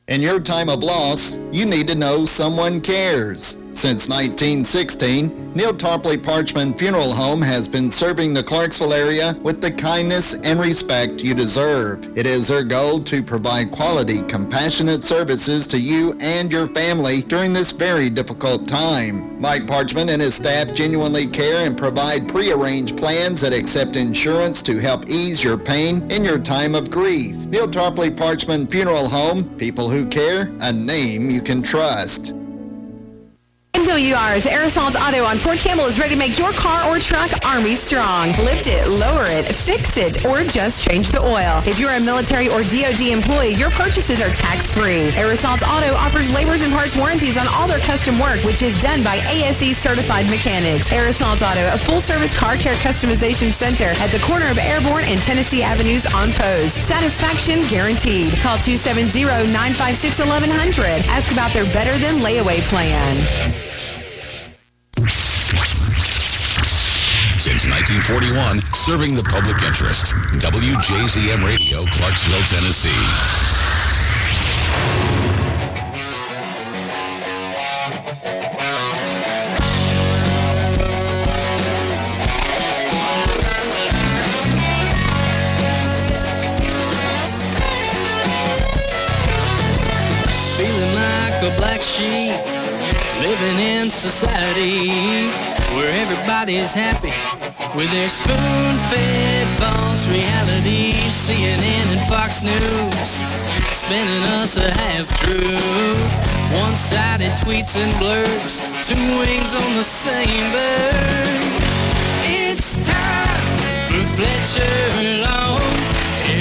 In your time of loss, you need to know someone cares. Since 1916, Neil Tarpley Parchman Funeral Home has been serving the Clarksville area with the kindness and respect you deserve. It is their goal to provide quality, compassionate services to you and your family during this very difficult time. Mike Parchman and his staff genuinely care and provide pre-arranged plans that accept insurance to help ease your pain in your time of grief. Neil Tarpley Parchman Funeral Home, people who care, a name you can trust. MWR's Aerosol's Auto on Fort Campbell is ready to make your car or truck Army strong. Lift it, lower it, fix it, or just change the oil. If you're a military or DoD employee, your purchases are tax-free. Aerosol's Auto offers labors and parts warranties on all their custom work, which is done by ASE certified mechanics. Aerosol's Auto, a full-service car care customization center at the corner of Airborne and Tennessee Avenues on Pose. Satisfaction guaranteed. Call 270-956-1100. Ask about their Better Than Layaway plan. Since 1941, serving the public interest. WJZM Radio, Clarksville, Tennessee. Feeling like a black sheep, living in society where everybody's happy with their spoon-fed false reality. CNN and Fox News spinning us a half-truth, one-sided tweets and blurbs, two wings on the same bird. It's time for Fletcher Long.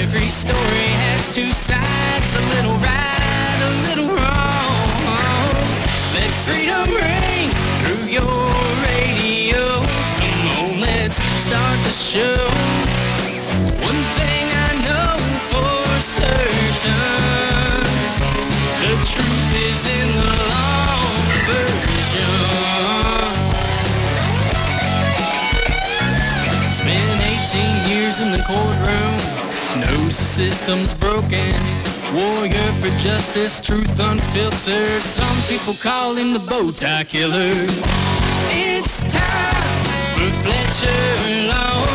Every story has two sides, a little right, a little wrong. Let freedom ring through your radio. Come on, let's start the show. One thing I know for certain, the truth is in the long version. It's been 18 years in the courtroom, knows the system's broken. Warrior for justice, truth unfiltered. Some people call him the bow tie killer. It's time for Fletcher Long.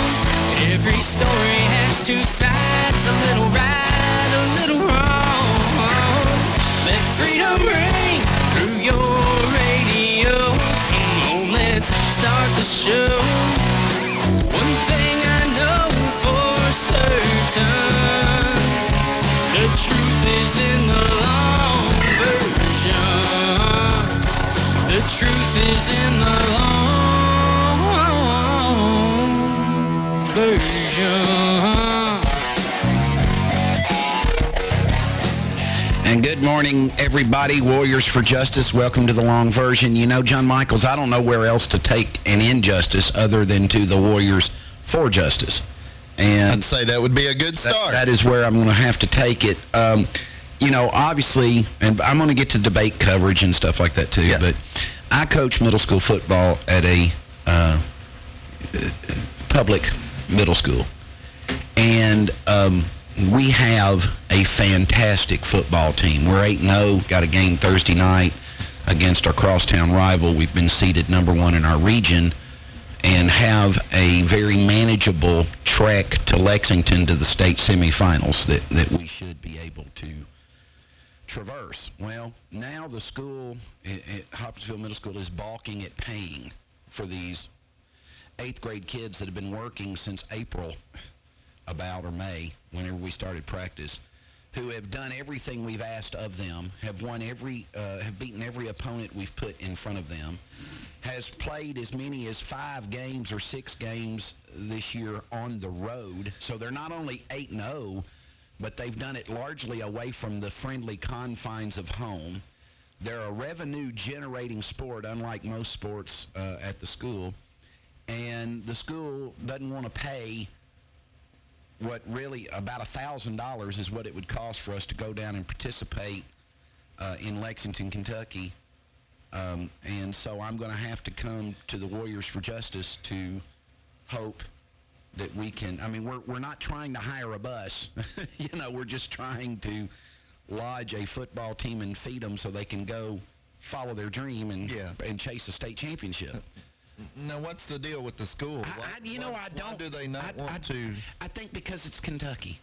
Every story has two sides, a little right, a little wrong. Let freedom ring through your radio. Come on, let's start the show. One thing I know for certain, the truth is in the long version. The truth is in the long version. And good morning, everybody. Warriors for Justice, welcome to the long version. You know, John Michaels, I don't know where else to take an injustice other than to the Warriors for Justice. And I'd say that would be a good start. That is where I'm going to have to take it. You know, obviously, and I'm going to get to debate coverage and stuff like that too, but I coach middle school football at a public middle school. And we have a fantastic football team. We're 8-0, got a game Thursday night against our crosstown rival. We've been seeded #1 in our region and have a very manageable trek to Lexington to the state semifinals that we should be able to traverse. Well, now the school at Hopkinsville Middle School is balking at paying for these 8th grade kids that have been working since April or May, whenever we started practice, who have done everything we've asked of them, have beaten every opponent we've put in front of them, has played as many as 5 games or 6 games this year on the road. So they're not only 8-0, but they've done it largely away from the friendly confines of home. They're a revenue-generating sport, unlike most sports at the school. And the school doesn't want to pay what really about $1,000 is what it would cost for us to go down and participate in Lexington, Kentucky. And so I'm going to have to come to the Warriors for Justice to hope that we can. I mean, we're not trying to hire a bus. You know, we're just trying to lodge a football team and feed them so they can go follow their dream and chase a state championship. Now, what's the deal with the school? Why do they not want to? I think because it's Kentucky.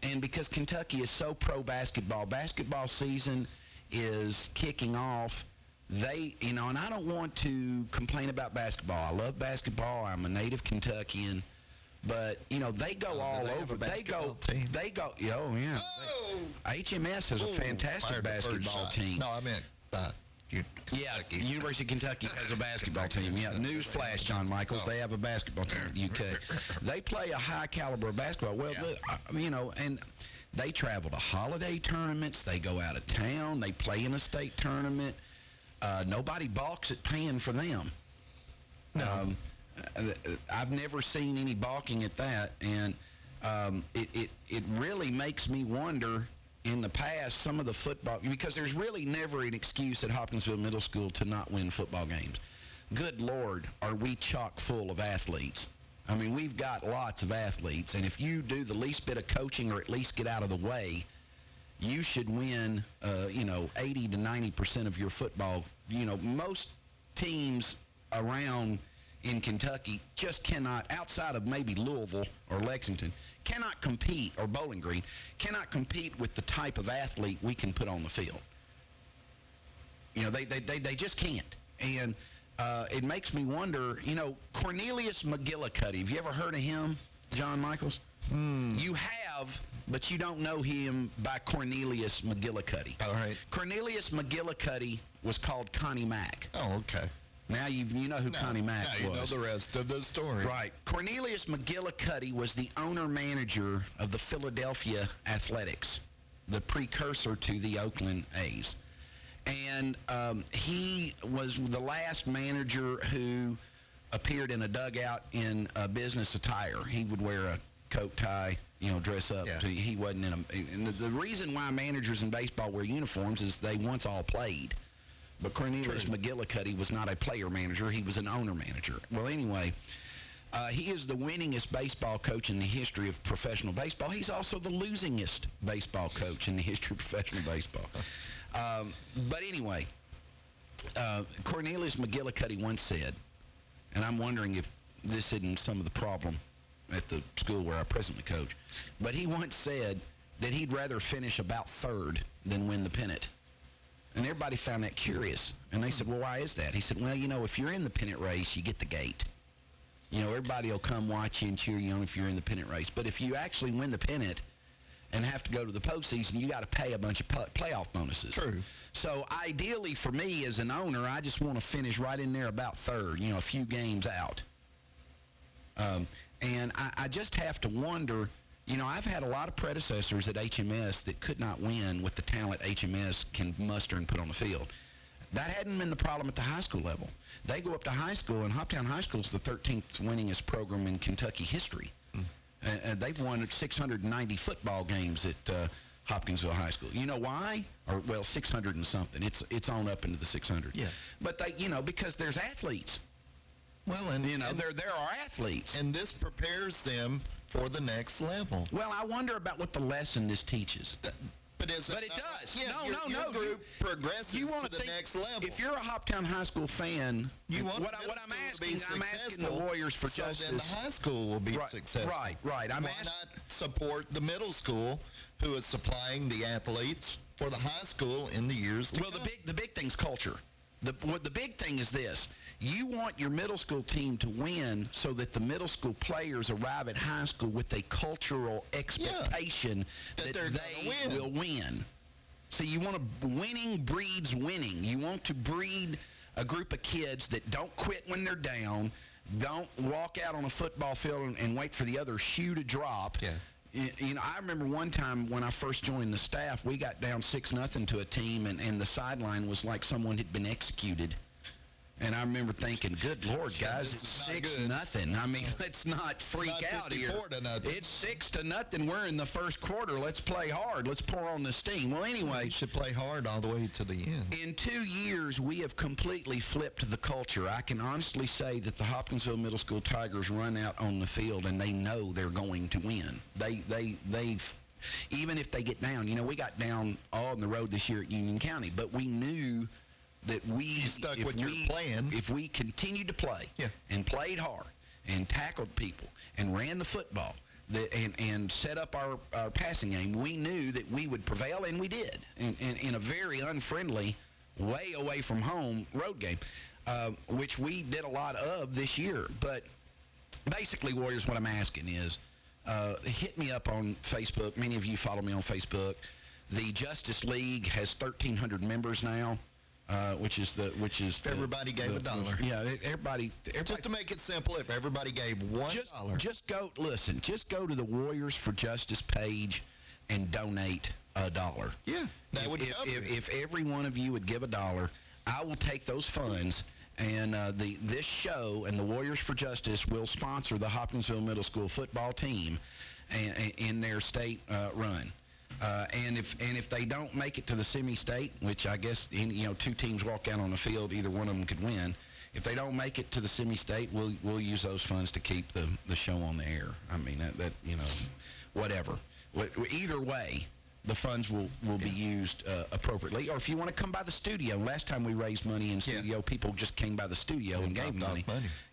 And because Kentucky is so pro-basketball. Basketball season is kicking off. And I don't want to complain about basketball. I love basketball. I'm a native Kentuckian. But, they go all over. They go. Oh, yeah. Oh! HMS has a fantastic basketball team. No, I meant Kentucky. University of Kentucky has a basketball team. Yeah, newsflash, John Michaels, they have a basketball team in the UK. They play a high caliber of basketball. Well, and they travel to holiday tournaments. They go out of town. They play in a state tournament. Nobody balks at paying for them. No. I've never seen any balking at that, and it really makes me wonder. In the past, some of the football, because there's really never an excuse at Hopkinsville Middle School to not win football games. Good Lord, are we chock full of athletes? I mean, we've got lots of athletes, and if you do the least bit of coaching or at least get out of the way, you should win, 80 to 90% of your football. Most teams around in Kentucky just cannot, outside of maybe Louisville or Lexington, cannot compete, or Bowling Green, cannot compete with the type of athlete we can put on the field. They just can't. And it makes me wonder, Cornelius McGillicuddy, have you ever heard of him, John Michaels? You have, but you don't know him by Cornelius McGillicuddy. All right. Cornelius McGillicuddy was called Connie Mack. Oh, okay. Now you know who Connie Mack was. Now you know the rest of the story. Right. Cornelius McGillicuddy was the owner-manager of the Philadelphia Athletics, the precursor to the Oakland A's. And he was the last manager who appeared in a dugout in business attire. He would wear a coat, tie, dress up. Yeah. He wasn't in a... And the reason why managers in baseball wear uniforms is they once all played. But Cornelius McGillicuddy was not a player manager. He was an owner manager. Well, anyway, he is the winningest baseball coach in the history of professional baseball. He's also the losingest baseball coach in the history of professional baseball. But anyway, Cornelius McGillicuddy once said, and I'm wondering if this isn't some of the problem at the school where I presently coach, but he once said that he'd rather finish about third than win the pennant. And everybody found that curious. And they said, well, why is that? He said, well, if you're in the pennant race, you get the gate. Everybody will come watch you and cheer you on if you're in the pennant race. But if you actually win the pennant and have to go to the postseason, you got to pay a bunch of playoff bonuses. True. So ideally for me as an owner, I just want to finish right in there about third, a few games out. And I just have to wonder... I've had a lot of predecessors at HMS that could not win with the talent HMS can muster and put on the field. That hadn't been the problem at the high school level. They go up to high school, and Hoptown High School is the 13th winningest program in Kentucky history. They've won 690 football games at Hopkinsville High School. You know why? 600 and something. It's on up into the 600. Yeah. But they, because there's athletes. Well, and there are athletes, and this prepares them for the next level. Well, I wonder about what the lesson this teaches. But it does. Yeah, your group progresses to the next level. If you're a Hoptown High School fan, you want what I'm asking the Warriors for justice. So then the high school will be successful. Right. Why not support the middle school, who is supplying the athletes for the high school in the years to come? Well, the big thing's culture. The big thing is this. You want your middle school team to win so that the middle school players arrive at high school with a cultural expectation that they will win. So you want winning breeds winning. You want to breed a group of kids that don't quit when they're down, don't walk out on a football field and wait for the other shoe to drop. Yeah. I remember one time when I first joined the staff, we got down 6-0 to a team, and the sideline was like someone had been executed. And I remember thinking, good Lord, guys, it's 6-0. I mean, let's not freak out here. It's 6-0. We're in the first quarter. Let's play hard. Let's pour on the steam. Well, anyway. You should play hard all the way to the end. In 2 years, we have completely flipped the culture. I can honestly say that the Hopkinsville Middle School Tigers run out on the field, and they know they're going to win. They even if they get down. We got down on the road this year at Union County, but we knew that You stuck with your plan. If we continued to play and played hard and tackled people and ran the football and set up our passing game, we knew that we would prevail, and we did in a very unfriendly, way away from home road game, which we did a lot of this year. But basically, Warriors, what I'm asking is, hit me up on Facebook. Many of you follow me on Facebook. The Justice League has 1,300 members now, which is if everybody gave $1. Yeah, everybody. Just to make it simple, if everybody gave $1, just go to the Warriors for Justice page and donate $1. Yeah, that would cover it. If every one of you would give $1, I will take those funds. And this show and the Warriors for Justice will sponsor the Hopkinsville Middle School football team in their state run. And if they don't make it to the semi-state, which I guess two teams walk out on the field, either one of them could win. If they don't make it to the semi-state, we'll use those funds to keep the show on the air. I mean that whatever. Either way, the funds will be used appropriately. Or if you want to come by the studio, last time we raised money in studio, people just came by the studio and gave money.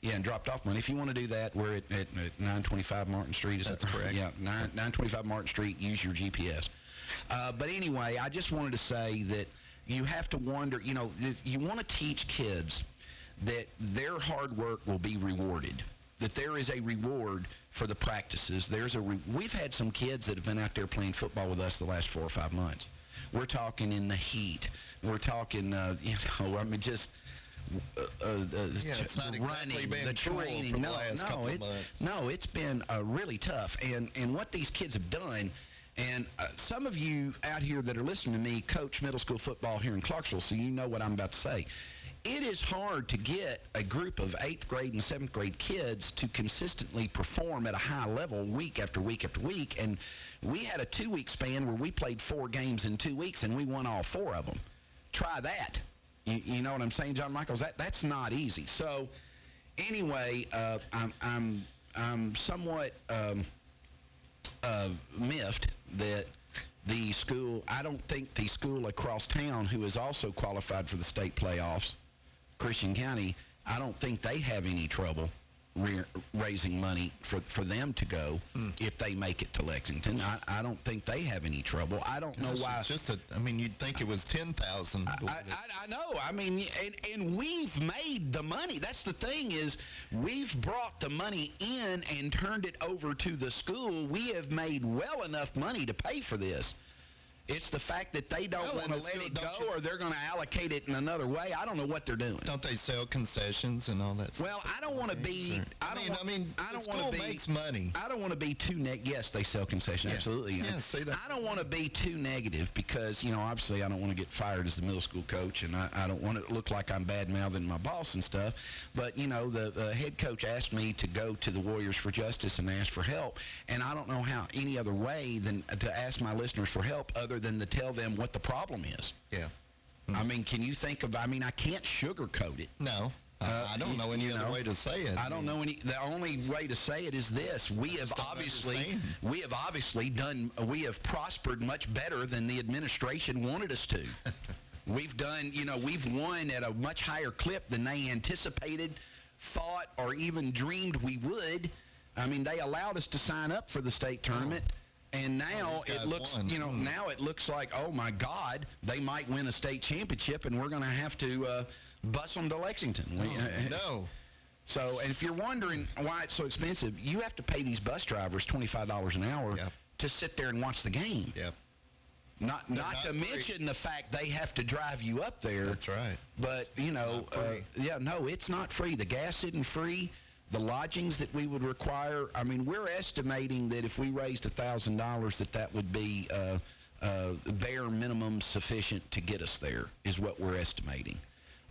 Yeah, and dropped off money. If you want to do that, we're at 925 Martin Street. That's correct. Yeah, 925 Martin Street. Use your GPS. But anyway, I just wanted to say that you have to wonder, you want to teach kids that their hard work will be rewarded, that there is a reward for the practices. We've had some kids that have been out there playing football with us the last 4 or 5 months. We're talking in the heat. We're talking, just it's not running, exactly been the cool training. for the last couple of months. No, it's been really tough. And what these kids have done, and some of you out here that are listening to me coach middle school football here in Clarksville, so you know what I'm about to say. It is hard to get a group of 8th grade and 7th grade kids to consistently perform at a high level week after week after week. And we had a 2-week span where we played 4 games in 2 weeks, and we won all 4 of them. Try that. You know what I'm saying, John Michaels? That's not easy. So anyway, I'm somewhat miffed that the school, I don't think the school across town, who is also qualified for the state playoffs, Christian County, I don't think they have any trouble raising money for them to go if they make it to Lexington. I don't think they have any trouble. I don't know why. It's just you'd think it was 10,000. I know. I mean, and we've made the money. That's the thing is we've brought the money in and turned it over to the school. We have made well enough money to pay for this. It's the fact that they don't want to let it go, or they're going to allocate it in another way. I don't know what they're doing. Don't they sell concessions and all that stuff? Well, I don't want to be. The school makes money. I don't want to be too negative. Yes, they sell concessions. Yeah. Absolutely. Yeah, say that. I don't want to be too negative because obviously I don't want to get fired as the middle school coach, and I don't want to look like I'm bad mouthing my boss and stuff. But the head coach asked me to go to the Warriors for Justice and ask for help, and I don't know how any other way than to ask my listeners for help other than to tell them what the problem is. Yeah. I mean, can you think of, I can't sugarcoat it. No. I don't know any other way to say it. I don't know the only way to say it is this. We have prospered much better than the administration wanted us to. We've won at a much higher clip than they anticipated, thought, or even dreamed we would. I mean, they allowed us to sign up for the state tournament. And now it looks, now it looks like, oh my God, they might win a state championship, and we're going to have to bus them to Lexington. No. So, and if you're wondering why it's so expensive, you have to pay these bus drivers $25 an hour to sit there and watch the game. Yep. Not to mention the fact they have to drive you up there. That's right. But it's not free. The gas isn't free. The lodgings that we would require, we're estimating that if we raised $1,000 that would be bare minimum sufficient to get us there, is what we're estimating.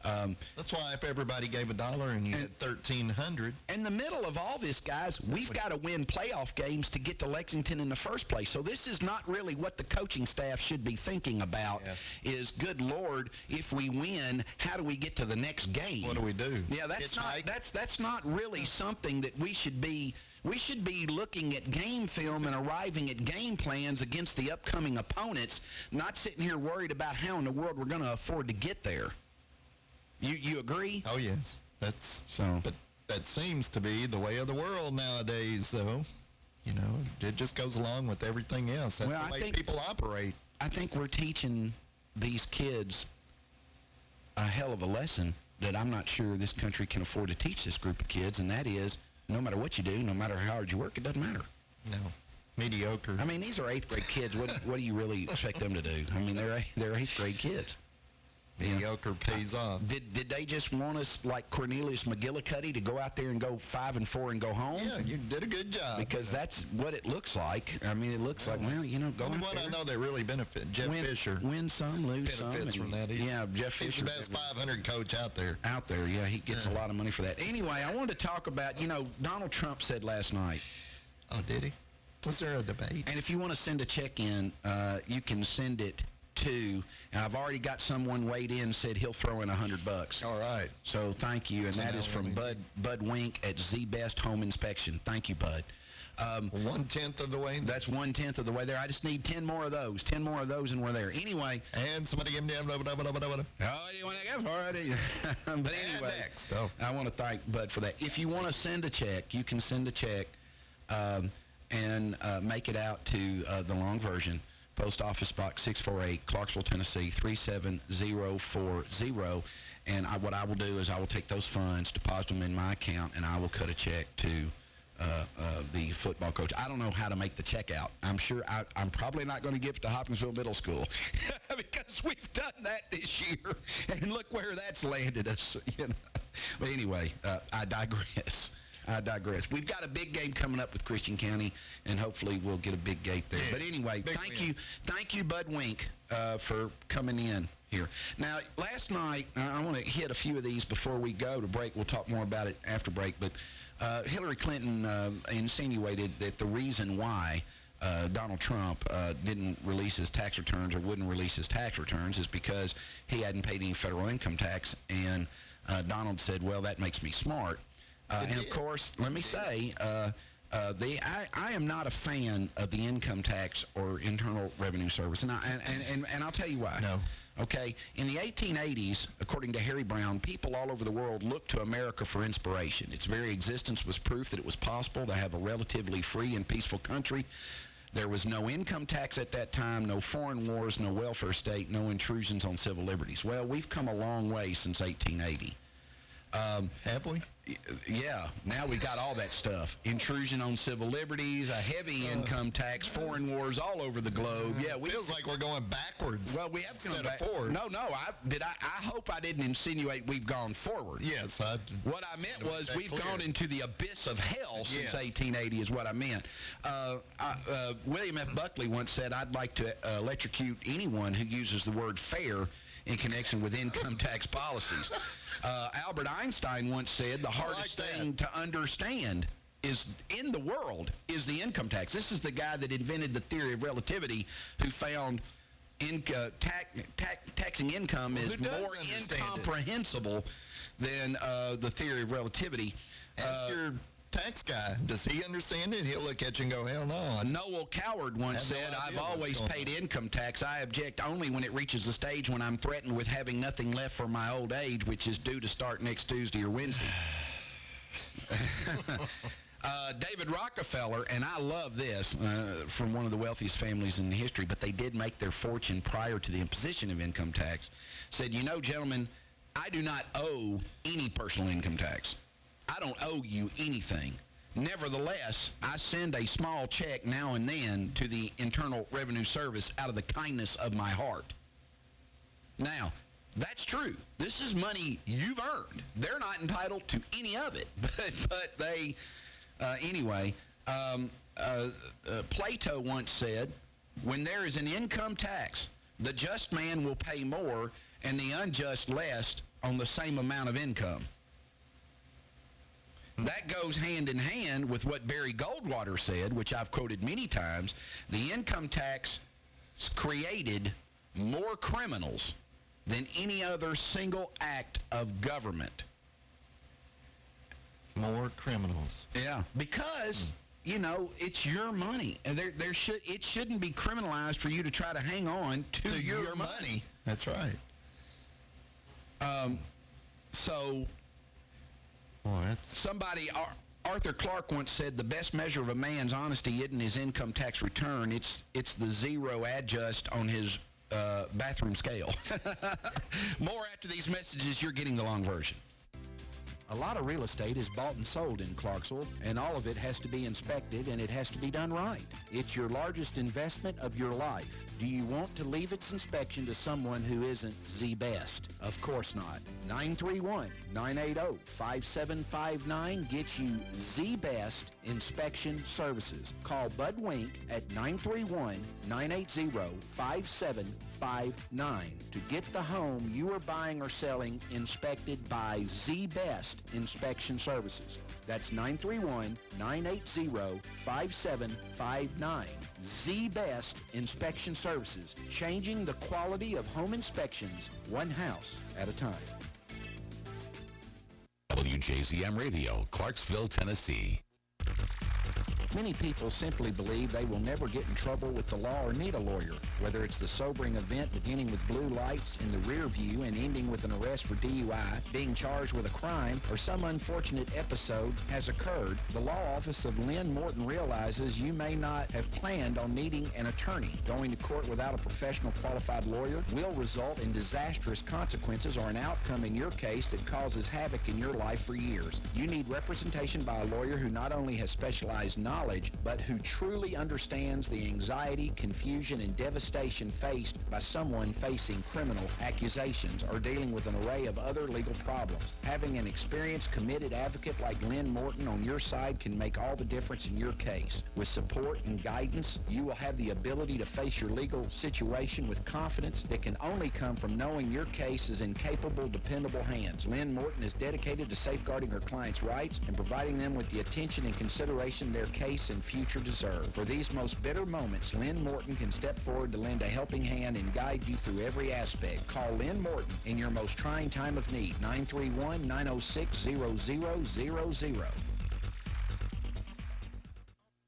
That's why if everybody gave $1 and you had 1,300. In the middle of all this, guys, we've got to win playoff games to get to Lexington in the first place. So this is not really what the coaching staff should be thinking about. Yeah. Is, good Lord, if we win, how do we get to the next game? What do we do? Yeah, that's not really something that we should be. We should be looking at game film and arriving at game plans against the upcoming opponents, not sitting here worried about how in the world we're going to afford to get there. You agree? Oh, yes. But that seems to be the way of the world nowadays, though. It just goes along with everything else. That's the way people operate. I think we're teaching these kids a hell of a lesson that I'm not sure this country can afford to teach this group of kids, and that is, no matter what you do, no matter how hard you work, it doesn't matter. No. Mediocre. I mean, these are 8th grade kids. What do you really expect them to do? I mean, they're 8th grade kids. Mediocre pays off. Did they just want us, like Cornelius McGillicuddy, to go out there and go 5-4 and go home? Yeah, you did a good job. Because that's what it looks like. I mean, it looks like, go out there. Only one I know that really benefit, Jeff Fisher. Win some, lose some. Benefits from that. Jeff Fisher. He's the best 500 coach out there. Out there, yeah. He gets a lot of money for that. Anyway, I wanted to talk about, Donald Trump said last night. Oh, did he? Was there a debate? And if you want to send a check in, you can send it to, and I've already got someone weighed in and said he'll throw in $100. All right. So thank you, and that is from Bud Wink at Z Best Home Inspection. Thank you, Bud. 1/10 of the way. That's 1/10 of the way there. I just need 10 more of those. 10 more of those, and we're there. Anyway. And somebody give me Oh, do you want to go for it? But anyway, next. I want to thank Bud for that. If you want to send a check, you can send a check and make it out to the long version. Post Office Box 648, Clarksville, Tennessee, 37040. And what I will do is I will take those funds, deposit them in my account, and I will cut a check to the football coach. I don't know how to make the check out. I'm sure I'm probably not going to give it to Hopkinsville Middle School because we've done that this year, and look where that's landed us. But anyway, I digress. We've got a big game coming up with Christian County, and hopefully we'll get a big gate there. But anyway, thank you, Bud Wink, for coming in here. Now, last night, I want to hit a few of these before we go to break. We'll talk more about it after break. But Hillary Clinton insinuated that the reason why Donald Trump didn't release his tax returns or wouldn't release his tax returns is because he hadn't paid any federal income tax. And Donald said, well, that makes me smart. And, of course, let me say, I am not a fan of the income tax or Internal Revenue Service, and I'll tell you why. No. Okay? In the 1880s, according to Harry Brown, people all over the world looked to America for inspiration. Its very existence was proof that it was possible to have a relatively free and peaceful country. There was no income tax at that time, no foreign wars, no welfare state, no intrusions on civil liberties. Well, we've come a long way since 1880. Have we? Yeah, now we got all that stuff. Intrusion on civil liberties, a heavy income tax, foreign wars all over the globe. Yeah, feels like we're going backwards. Well, we have instead gone back. of forward. No, I hope I didn't insinuate we've gone forward. Yes, what I meant was we've gone into the abyss of hell since 1880 is what I meant. William F. Buckley once said, I'd like to electrocute anyone who uses the word fair in connection with income tax policies. Albert Einstein once said the hardest thing to understand in the world is the income tax. This is the guy that invented the theory of relativity, who found taxing income is more incomprehensible than the theory of relativity. Ask your tax guy. Does he understand it? He'll look at you and go, hell no. Noel Coward once said, I've always paid income tax. I object only when it reaches the stage when I'm threatened with having nothing left for my old age, which is due to start next Tuesday or Wednesday. David Rockefeller, and I love this, from one of the wealthiest families in history, but they did make their fortune prior to the imposition of income tax, said, gentlemen, I do not owe any personal income tax. I don't owe you anything. Nevertheless, I send a small check now and then to the Internal Revenue Service out of the kindness of my heart. Now, that's true. This is money you've earned. They're not entitled to any of it. But they, anyway, Plato once said, when there is an income tax, the just man will pay more and the unjust less on the same amount of income. That goes hand in hand with what Barry Goldwater said, which I've quoted many times. The income tax created more criminals than any other single act of government. More criminals. Yeah, because, it's your money. And it shouldn't be criminalized for you to try to hang on to your money. That's right. Somebody, Arthur Clarke once said, the best measure of a man's honesty isn't his income tax return, it's the zero adjust on his bathroom scale. More after these messages. You're getting the long version. A lot of real estate is bought and sold in Clarksville, and all of it has to be inspected, and it has to be done right. It's your largest investment of your life. Do you want to leave its inspection to someone who isn't the best? Of course not. 931-980-5759 gets you the best inspection services. Call Bud Wink at 931-980-5759 to get the home you are buying or selling inspected by the best inspection services. That's 931-980-5759. The best inspection services, changing the quality of home inspections one house at a time. WJZM Radio, Clarksville, Tennessee. Many people simply believe they will never get in trouble with the law or need a lawyer, whether it's the sobering event beginning with blue lights in the rear view and ending with an arrest for DUI, being charged with a crime, or some unfortunate episode has occurred. The law office of Lynn Morton realizes you may not have planned on needing an attorney. Going to court without a professional qualified lawyer will result in disastrous consequences or an outcome in your case that causes havoc in your life for years. You need representation by a lawyer who not only has specialized knowledge, but who truly understands the anxiety, confusion, and devastation faced by someone facing criminal accusations or dealing with an array of other legal problems. Having an experienced, committed advocate like Lynn Morton on your side can make all the difference in your case. With support and guidance, you will have the ability to face your legal situation with confidence that can only come from knowing your case is in capable, dependable hands. Lynn Morton is dedicated to safeguarding her clients' rights and providing them with the attention and consideration their case and future deserve. For these most bitter moments, Lynn Morton can step forward to lend a helping hand and guide you through every aspect. Call Lynn Morton in your most trying time of need, 931-906-0000.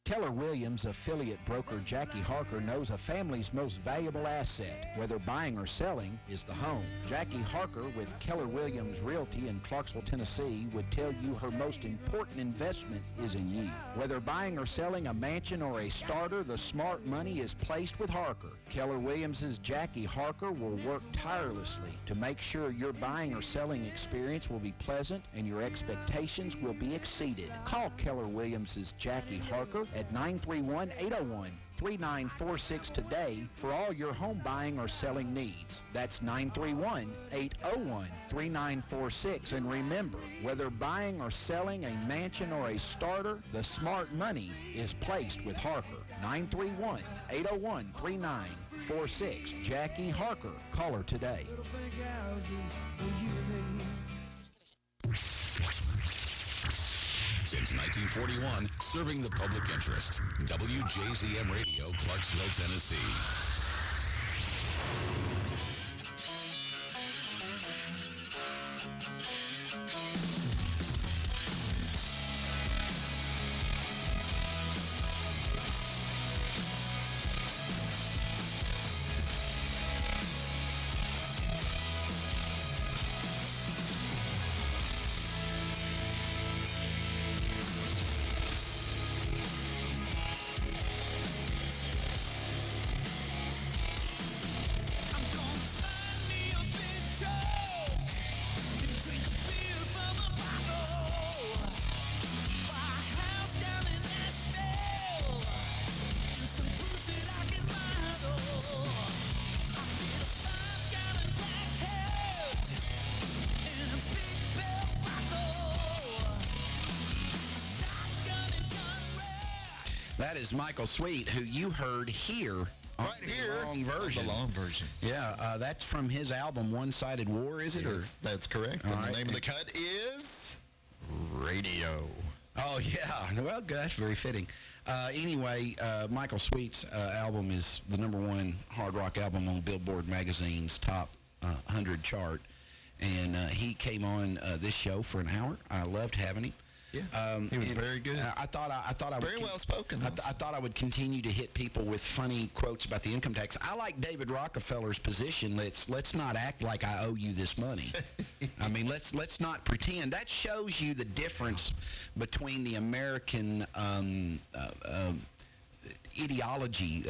Keller Williams affiliate broker Jackie Harker knows a family's most valuable asset, whether buying or selling, is the home. Jackie Harker with Keller Williams Realty in Clarksville, Tennessee would tell you her most important investment is in you. Whether buying or selling a mansion or a starter, the smart money is placed with Harker. Keller Williams' Jackie Harker will work tirelessly to make sure your buying or selling experience will be pleasant and your expectations will be exceeded. Call Keller Williams' Jackie Harker at 931-801-3946 today for all your home buying or selling needs. That's 931-801-3946. And remember, whether buying or selling a mansion or a starter, the smart money is placed with Harker. 931-801-3946. Jackie Harker. Call her today. Since 1941, serving the public interest. WJZM Radio, Clarksville, Tennessee. That is Michael Sweet, who you heard here Right here. Long version. The long version. Yeah, that's from his album One-Sided War, is it? Yes, that's correct. All And right. the name of the cut is Radio. Oh, yeah. Well, that's very fitting. Anyway, Michael Sweet's album is the #1 hard rock album on Billboard Magazine's top 100 chart. And he came on this show for an hour. I loved having him. Yeah, he was very good. I thought I very well spoken. I thought I would continue to hit people with funny quotes about the income tax. I like David Rockefeller's position. Let's not act like I owe you this money. I mean, let's not pretend. That shows you the difference between the American ideology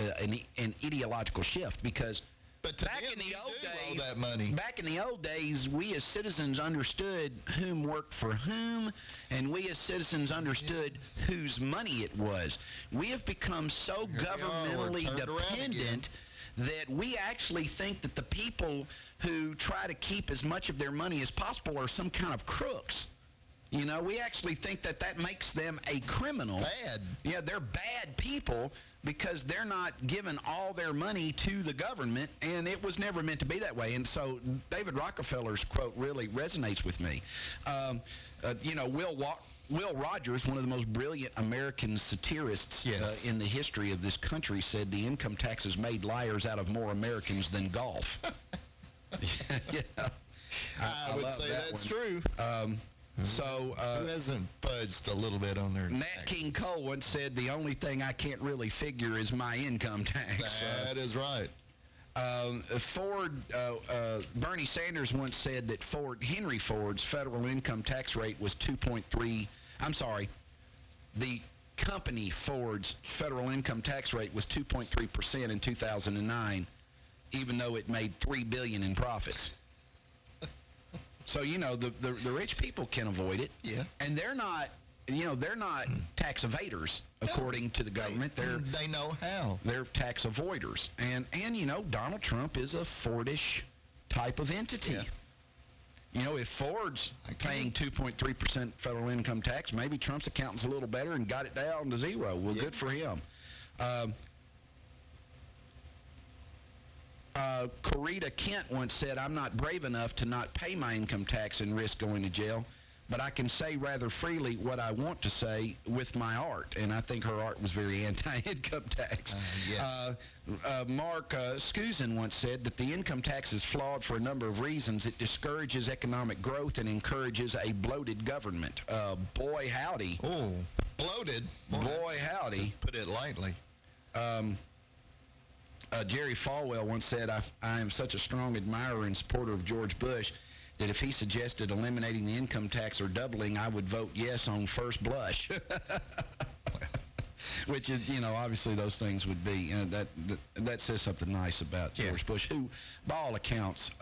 and ideological shift, because But back in the old days, that money. back in the old days, we as citizens understood whom worked for whom, and we as citizens understood whose money it was. We have become so governmentally dependent that we actually think that the people who try to keep as much of their money as possible are some kind of crooks. You know, we actually think that makes them a criminal. Bad. Yeah, they're bad people because they're not giving all their money to the government, and it was never meant to be that way. And so David Rockefeller's quote really resonates with me. Will Rogers, one of the most brilliant American satirists in the history of this country, said the income tax has made liars out of more Americans than golf. Yeah. I would say that's true. So, who hasn't fudged a little bit on their Nat taxes? King Cole once said, the only thing I can't really figure is my income tax. That is right. Bernie Sanders once said that Henry Ford's federal income tax rate was 2.3. I'm sorry, the company Ford's federal income tax rate was 2.3% in 2009, even though it made $3 billion in profits. So, you know, the rich people can avoid it. Yeah. And they're not tax evaders, according to the government. They know how. They're tax avoiders. And you know, Donald Trump is a Fordish type of entity. Yeah. You know, if Ford's paying 2.3% federal income tax, maybe Trump's accountant's a little better and got it down to zero. Well, good for him. Corita Kent once said, I'm not brave enough to not pay my income tax and risk going to jail, but I can say rather freely what I want to say with my art. And I think her art was very anti-income tax. Yes. Mark Skuzen once said that the income tax is flawed for a number of reasons. It discourages economic growth and encourages a bloated government. Boy, howdy. Oh, bloated. Boy, howdy. Just put it lightly. Jerry Falwell once said, I am such a strong admirer and supporter of George Bush that if he suggested eliminating the income tax or doubling, I would vote yes on first blush. Which is, you know, obviously those things would be, that says something nice about George Bush, who, by all accounts,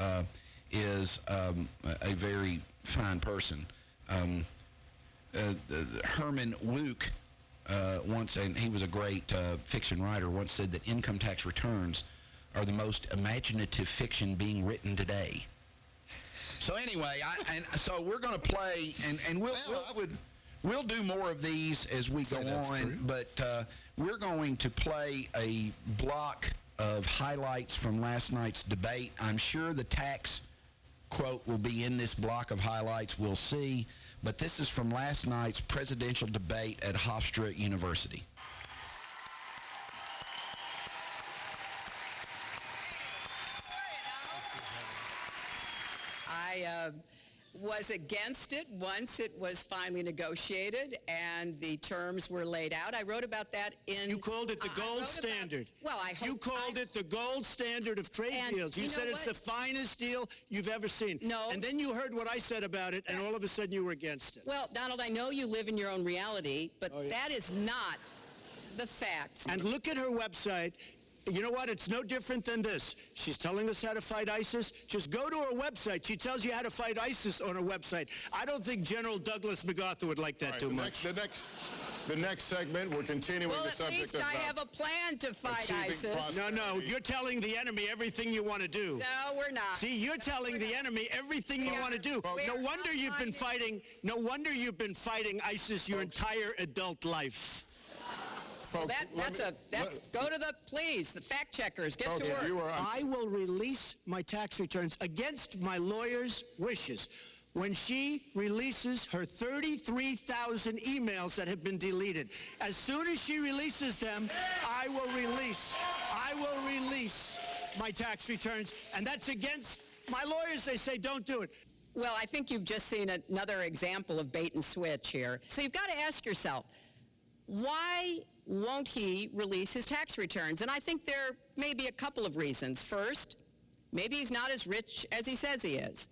is a very fine person. Herman Wouk, once, and he was a great fiction writer, once said that income tax returns are the most imaginative fiction being written today. So anyway, so we're going to play, and we'll do more of these as we go on. But we're going to play a block of highlights from last night's debate. I'm sure the tax quote will be in this block of highlights. We'll see. But this is from last night's presidential debate at Hofstra University. I was against it once it was finally negotiated and the terms were laid out. I wrote about that in... You called it the gold standard. You called it the gold standard of trade deals. You said it's the finest deal you've ever seen. No. And then you heard what I said about it, and all of a sudden you were against it. Well, Donald, I know you live in your own reality, but that is not the fact. And look at her website. You know what? It's no different than this. She's telling us how to fight ISIS. Just go to her website. She tells you how to fight ISIS on her website. I don't think General Douglas MacArthur would like that too much. The next segment, we're continuing the subject of... Well, at least I have a plan to fight ISIS. No, you're telling the enemy everything you want to do. No, we're not. See, you're telling the enemy everything you want to do. No wonder you've been fighting ISIS your entire adult life. Folks, go to the fact checkers. Get folks, to work. you are on. I will release my tax returns against my lawyer's wishes when she releases her 33,000 emails that have been deleted. As soon as she releases them, I will release my tax returns, and that's against my lawyers. They say don't do it. Well, I think you've just seen another example of bait and switch here. So you've got to ask yourself, why won't he release his tax returns? And I think there may be a couple of reasons. First, maybe he's not as rich as he says he is.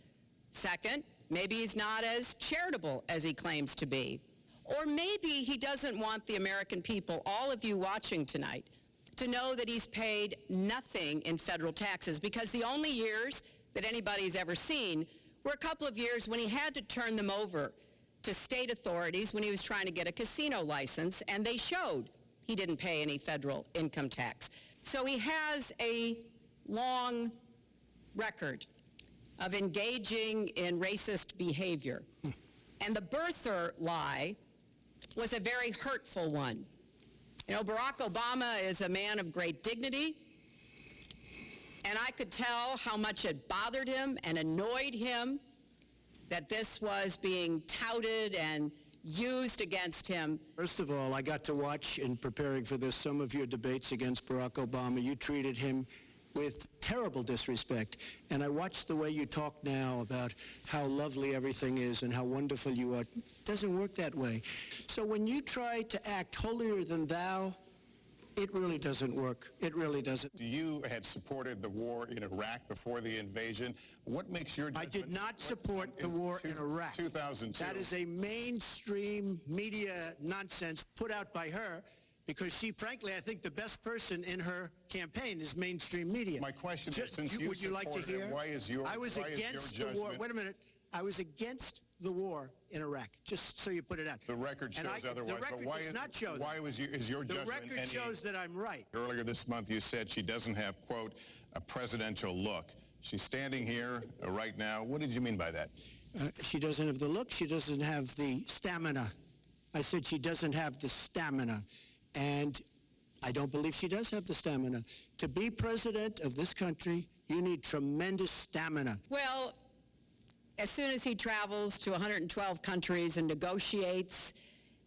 Second, maybe he's not as charitable as he claims to be. Or maybe he doesn't want the American people, all of you watching tonight, to know that he's paid nothing in federal taxes, because the only years that anybody's ever seen were a couple of years when he had to turn them over to state authorities when he was trying to get a casino license, and they showed he didn't pay any federal income tax. So he has a long record of engaging in racist behavior. And the birther lie was a very hurtful one. You know, Barack Obama is a man of great dignity, and I could tell how much it bothered him and annoyed him that this was being touted and used against him. First of all, I got to watch, in preparing for this, some of your debates against Barack Obama. You treated him with terrible disrespect. And I watched the way you talk now about how lovely everything is and how wonderful you are. It doesn't work that way. So when you try to act holier than thou, it really doesn't work. It really doesn't. You had supported the war in Iraq before the invasion. What makes your judgment? I did not support the war in Iraq. 2002. That is a mainstream media nonsense put out by her, because she, frankly, I think the best person in her campaign is mainstream media. My question is, since you would you like to supported hear? it, why is your I was against the war. judgment- Wait a minute. I was against the war in Iraq, just so you put it out. The record shows otherwise. The record but why does not show why that. is your The judgment record any- shows that I'm right. Earlier this month, you said she doesn't have, quote, a presidential look. She's standing here right now. What did you mean by that? She doesn't have the look. She doesn't have the stamina. I said she doesn't have the stamina. And I don't believe she does have the stamina. To be president of this country, you need tremendous stamina. Well, as soon as he travels to 112 countries and negotiates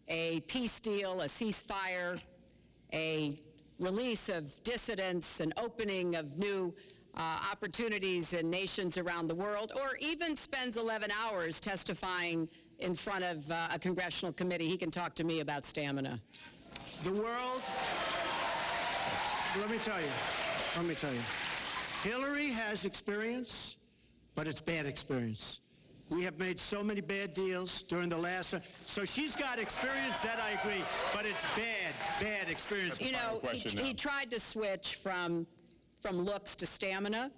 a peace deal, a ceasefire, a release of dissidents, an opening of new opportunities in nations around the world, or even spends 11 hours testifying in front of a congressional committee, he can talk to me about stamina. The world, let me tell you, Hillary has experience, but it's bad experience. We have made so many bad deals during the last, so she's got experience, that I agree, but it's bad experience. You know, he tried to switch from looks to stamina,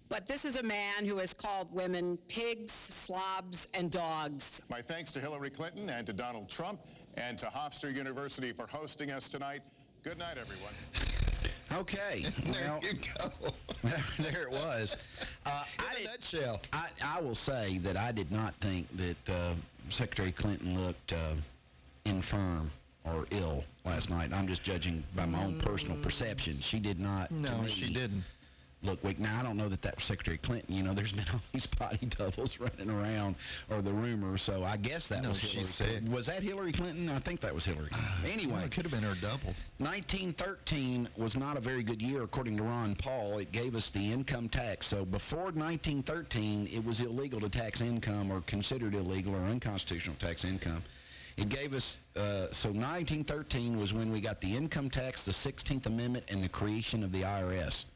but this is a man who has called women pigs, slobs, and dogs. My thanks to Hillary Clinton and to Donald Trump and to Hofstra University for hosting us tonight. Good night, everyone. Okay. There you go. There it was. In a nutshell. I will say that I did not think that Secretary Clinton looked infirm or ill last night. I'm just judging by my own personal perception. She did not. No, she didn't. Look weak. Now, I don't know that that was Secretary Clinton. You know, there's been all these body doubles running around, or the rumor, so I guess that was Hillary Clinton. Was that Hillary Clinton? I think that was Hillary. Anyway. Well, it could have been her double. 1913 was not a very good year, according to Ron Paul. It gave us the income tax. So before 1913, it was illegal to tax income, or considered illegal or unconstitutional tax income. It gave us, so 1913 was when we got the income tax, the 16th Amendment, and the creation of the IRS.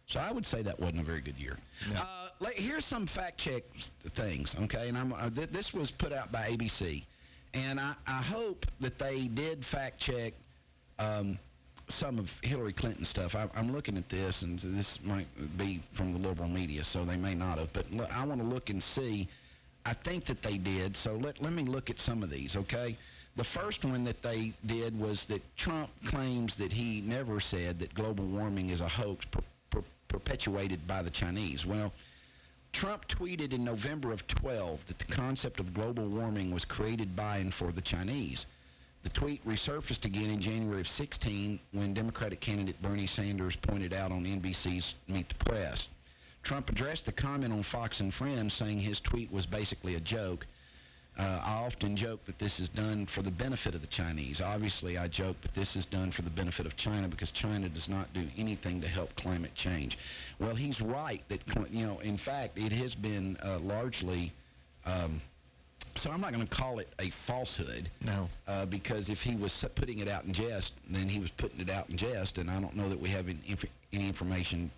So I would say that wasn't a very good year. No. Here's some fact check things, okay? And this was put out by ABC. And I hope that they did fact check some of Hillary Clinton stuff. I'm looking at this, and this might be from the liberal media, so they may not have. But I want to look and see. I think that they did, so let me look at some of these, okay? The first one that they did was that Trump claims that he never said that global warming is a hoax perpetuated by the Chinese. Well, Trump tweeted in November of 12 that the concept of global warming was created by and for the Chinese. The tweet resurfaced again in January of 16 when Democratic candidate Bernie Sanders pointed out on NBC's Meet the Press. Trump addressed the comment on Fox and Friends, saying his tweet was basically a joke. I often joke that this is done for the benefit of the Chinese. Obviously, I joke, but this is done for the benefit of China because China does not do anything to help climate change. Well, he's right that, in fact, it has been largely, so I'm not going to call it a falsehood. No. Because if he was putting it out in jest, then he was putting it out in jest, and I don't know that we have any information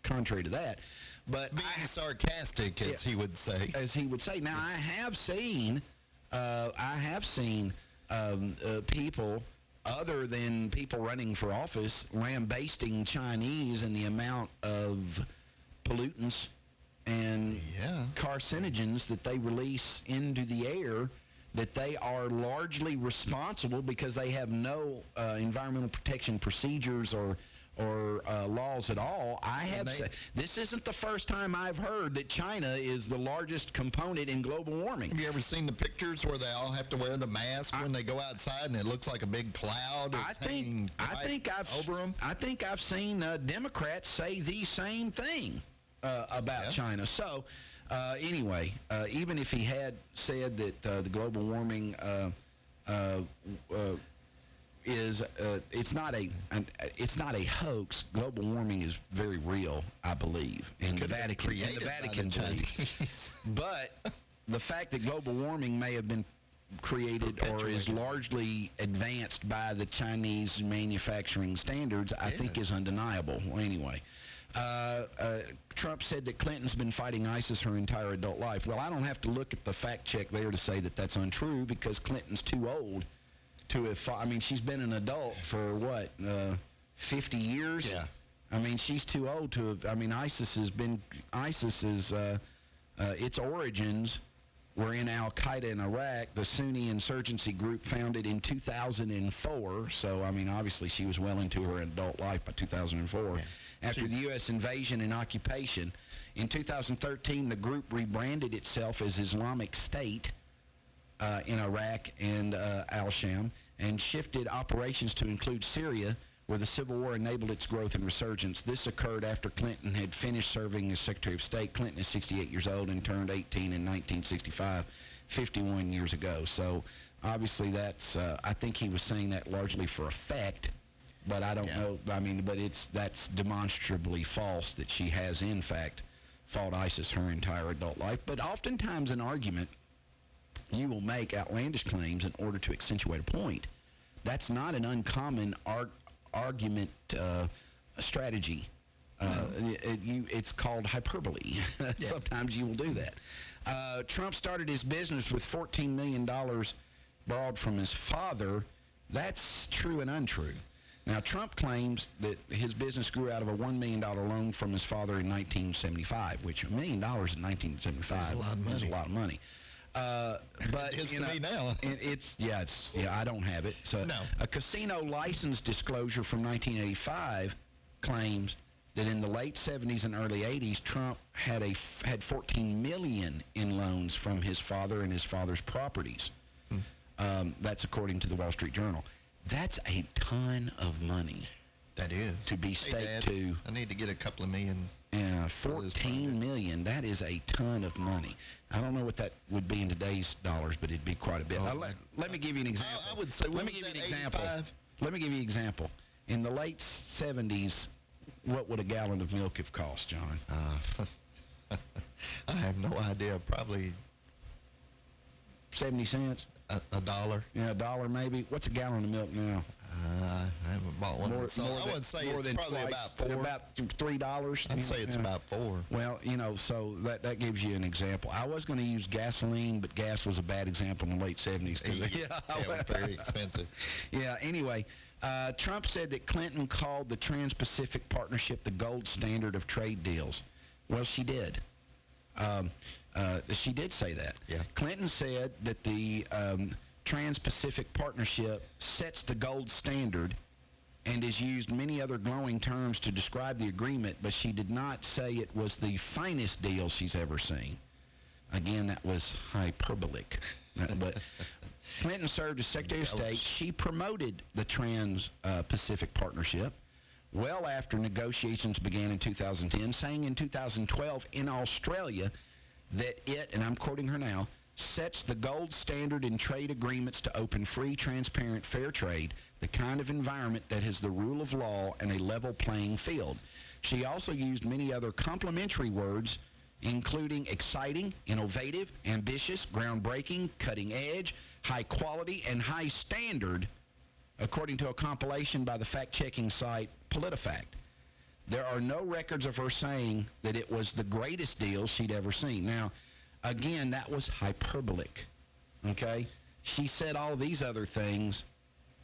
contrary to that. But being sarcastic, as he would say. As he would say. Now, I have seen people, other than people running for office, lambasting Chinese and the amount of pollutants and carcinogens that they release into the air, that they are largely responsible because they have no environmental protection procedures or laws at all. This isn't the first time I've heard that China is the largest component in global warming. Have you ever seen the pictures where they all have to wear the mask when they go outside and it looks like a big cloud hanging over them? I think I've seen Democrats say the same thing about China. So anyway, even if he had said that the global warming it's not a hoax. Global warming is very real, I believe, and the Vatican believes. But the fact that global warming may have been created or is largely advanced by the Chinese manufacturing standards, I think is undeniable. Well, anyway, Trump said that Clinton's been fighting ISIS her entire adult life. Well, I don't have to look at the fact check there to say that that's untrue because Clinton's too old to have fought. I mean, she's been an adult for, 50 years? Yeah. I mean, she's too old to have, ISIS is, its origins were in Al-Qaeda in Iraq, the Sunni insurgency group founded in 2004. So, obviously she was well into her adult life by 2004. Yeah. After the U.S. invasion and occupation, in 2013, the group rebranded itself as Islamic State in Iraq and Al-Sham, and shifted operations to include Syria, where the Civil War enabled its growth and resurgence. This occurred after Clinton had finished serving as Secretary of State. Clinton is 68 years old and turned 18 in 1965, 51 years ago. So obviously that's, I think he was saying that largely for effect, but I don't know. But that's demonstrably false that she has, in fact, fought ISIS her entire adult life. But oftentimes an argument, you will make outlandish claims in order to accentuate a point. That's not an uncommon argument strategy. It's called hyperbole. Sometimes you will do that. Trump started his business with $14 million borrowed from his father. That's true and untrue. Now, Trump claims that his business grew out of a $1 million loan from his father in 1975, which $1 million in 1975 is a lot of money. But it's to me now. I don't have it. So no. A casino license disclosure from 1985 claims that in the late 70s and early 80s, Trump had $14 million in loans from his father and his father's properties. That's according to the Wall Street Journal. That's a ton of money. That is. To be staked to. I need to get a couple of million. Yeah, $14 million. That is a ton of money. I don't know what that would be in today's dollars, but it'd be quite a bit. Let me give you an example. I would say, let me give you an example. In the late 70s, what would a gallon of milk have cost, John? I have no idea. Probably 70 cents. A dollar. Yeah, $1 maybe. What's a gallon of milk now? I haven't bought one. I would say it's probably about $4. About $3. I'd say it's about $4. Well, so that gives you an example. I was going to use gasoline, but gas was a bad example in the late 70s. It was very expensive. Yeah, anyway, Trump said that Clinton called the Trans-Pacific Partnership the gold standard of trade deals. Well, she did. She did say that. Yeah. Clinton said that the Trans-Pacific Partnership sets the gold standard and has used many other glowing terms to describe the agreement, but she did not say it was the finest deal she's ever seen. Again, that was hyperbolic. But Clinton served as Secretary of State. She promoted the Trans-Pacific Partnership well after negotiations began in 2010, saying in 2012 in Australia that it, and I'm quoting her now, sets the gold standard in trade agreements to open free, transparent, fair trade, the kind of environment that has the rule of law and a level playing field. She also used many other complimentary words, including exciting, innovative, ambitious, groundbreaking, cutting edge, high quality, and high standard, according to a compilation by the fact-checking site PolitiFact. There are no records of her saying that it was the greatest deal she'd ever seen. Now, again, that was hyperbolic, okay? She said all these other things,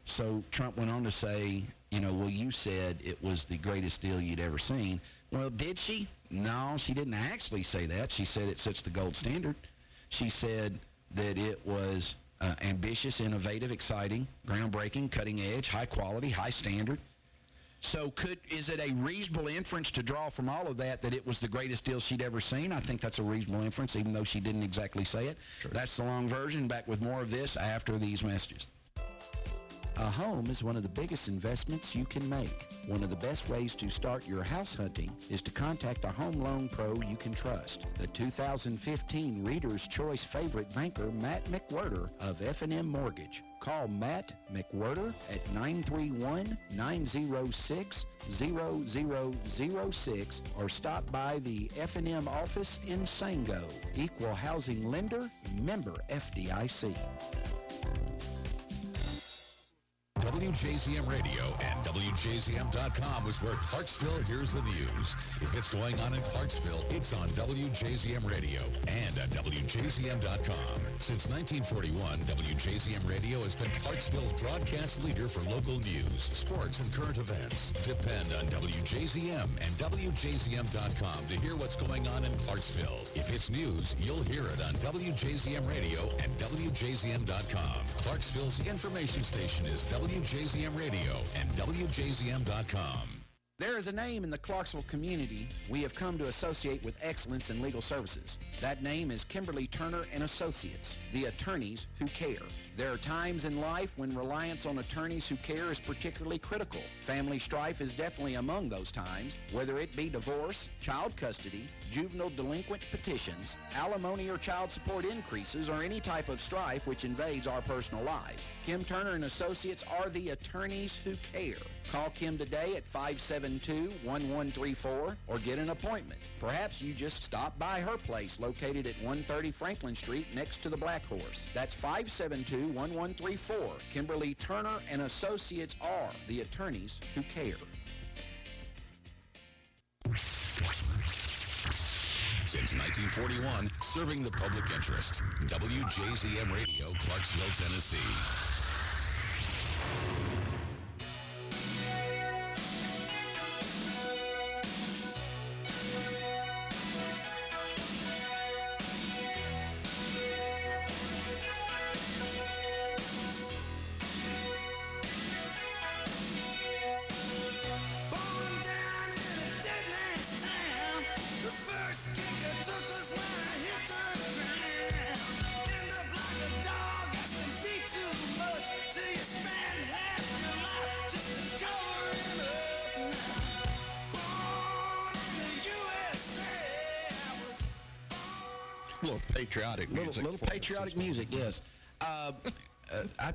so Trump went on to say, well, you said it was the greatest deal you'd ever seen. Well, did she? No, she didn't actually say that. She said it sets the gold standard. She said that it was ambitious, innovative, exciting, groundbreaking, cutting edge, high quality, high standard. So is it a reasonable inference to draw from all of that it was the greatest deal she'd ever seen? I think that's a reasonable inference, even though she didn't exactly say it. Sure. That's the long version. Back with more of this after these messages. A home is one of the biggest investments you can make. One of the best ways to start your house hunting is to contact a home loan pro you can trust. The 2015 Reader's Choice favorite banker, Matt McWhirter of F&M Mortgage. Call Matt McWhirter at 931-906-0006 or stop by the F&M office in Sango. Equal housing lender, member FDIC. WJZM Radio and WJZM.com is where Clarksville hears the news. If it's going on in Clarksville, it's on WJZM Radio and at WJZM.com. Since 1941, WJZM Radio has been Clarksville's broadcast leader for local news, sports, and current events. Depend on WJZM and WJZM.com to hear what's going on in Clarksville. If it's news, you'll hear it on WJZM Radio and WJZM.com. Clarksville's information station is WJZM Radio and WJZM.com. There is a name in the Clarksville community we have come to associate with excellence in legal services. That name is Kimberly Turner and Associates, the attorneys who care. There are times in life when reliance on attorneys who care is particularly critical. Family strife is definitely among those times, whether it be divorce, child custody, juvenile delinquent petitions, alimony or child support increases, or any type of strife which invades our personal lives. Kim Turner and Associates are the attorneys who care. Call Kim today at 572-1134 or get an appointment. Perhaps you just stop by her place located at 130 Franklin Street next to the Black Horse. That's 572-1134. Kimberly Turner and Associates are the attorneys who care. Since 1941, serving the public interest. WJZM Radio, Clarksville, Tennessee. Patriotic music. Little patriotic music, yes. I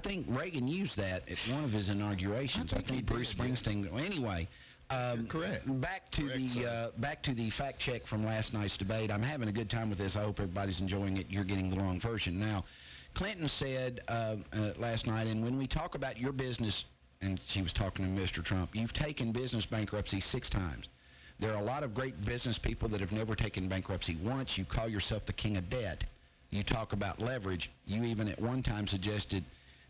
think Reagan used that at one of his inaugurations. I think Bruce Springsteen. Well, anyway, correct. Back to the fact check from last night's debate. I'm having a good time with this. I hope everybody's enjoying it. You're getting the wrong version. Now, Clinton said last night, and when we talk about your business, and she was talking to Mr. Trump, you've taken business bankruptcy 6 times. There are a lot of great business people that have never taken bankruptcy once. You call yourself the king of debt. You talk about leverage. You even at one time suggested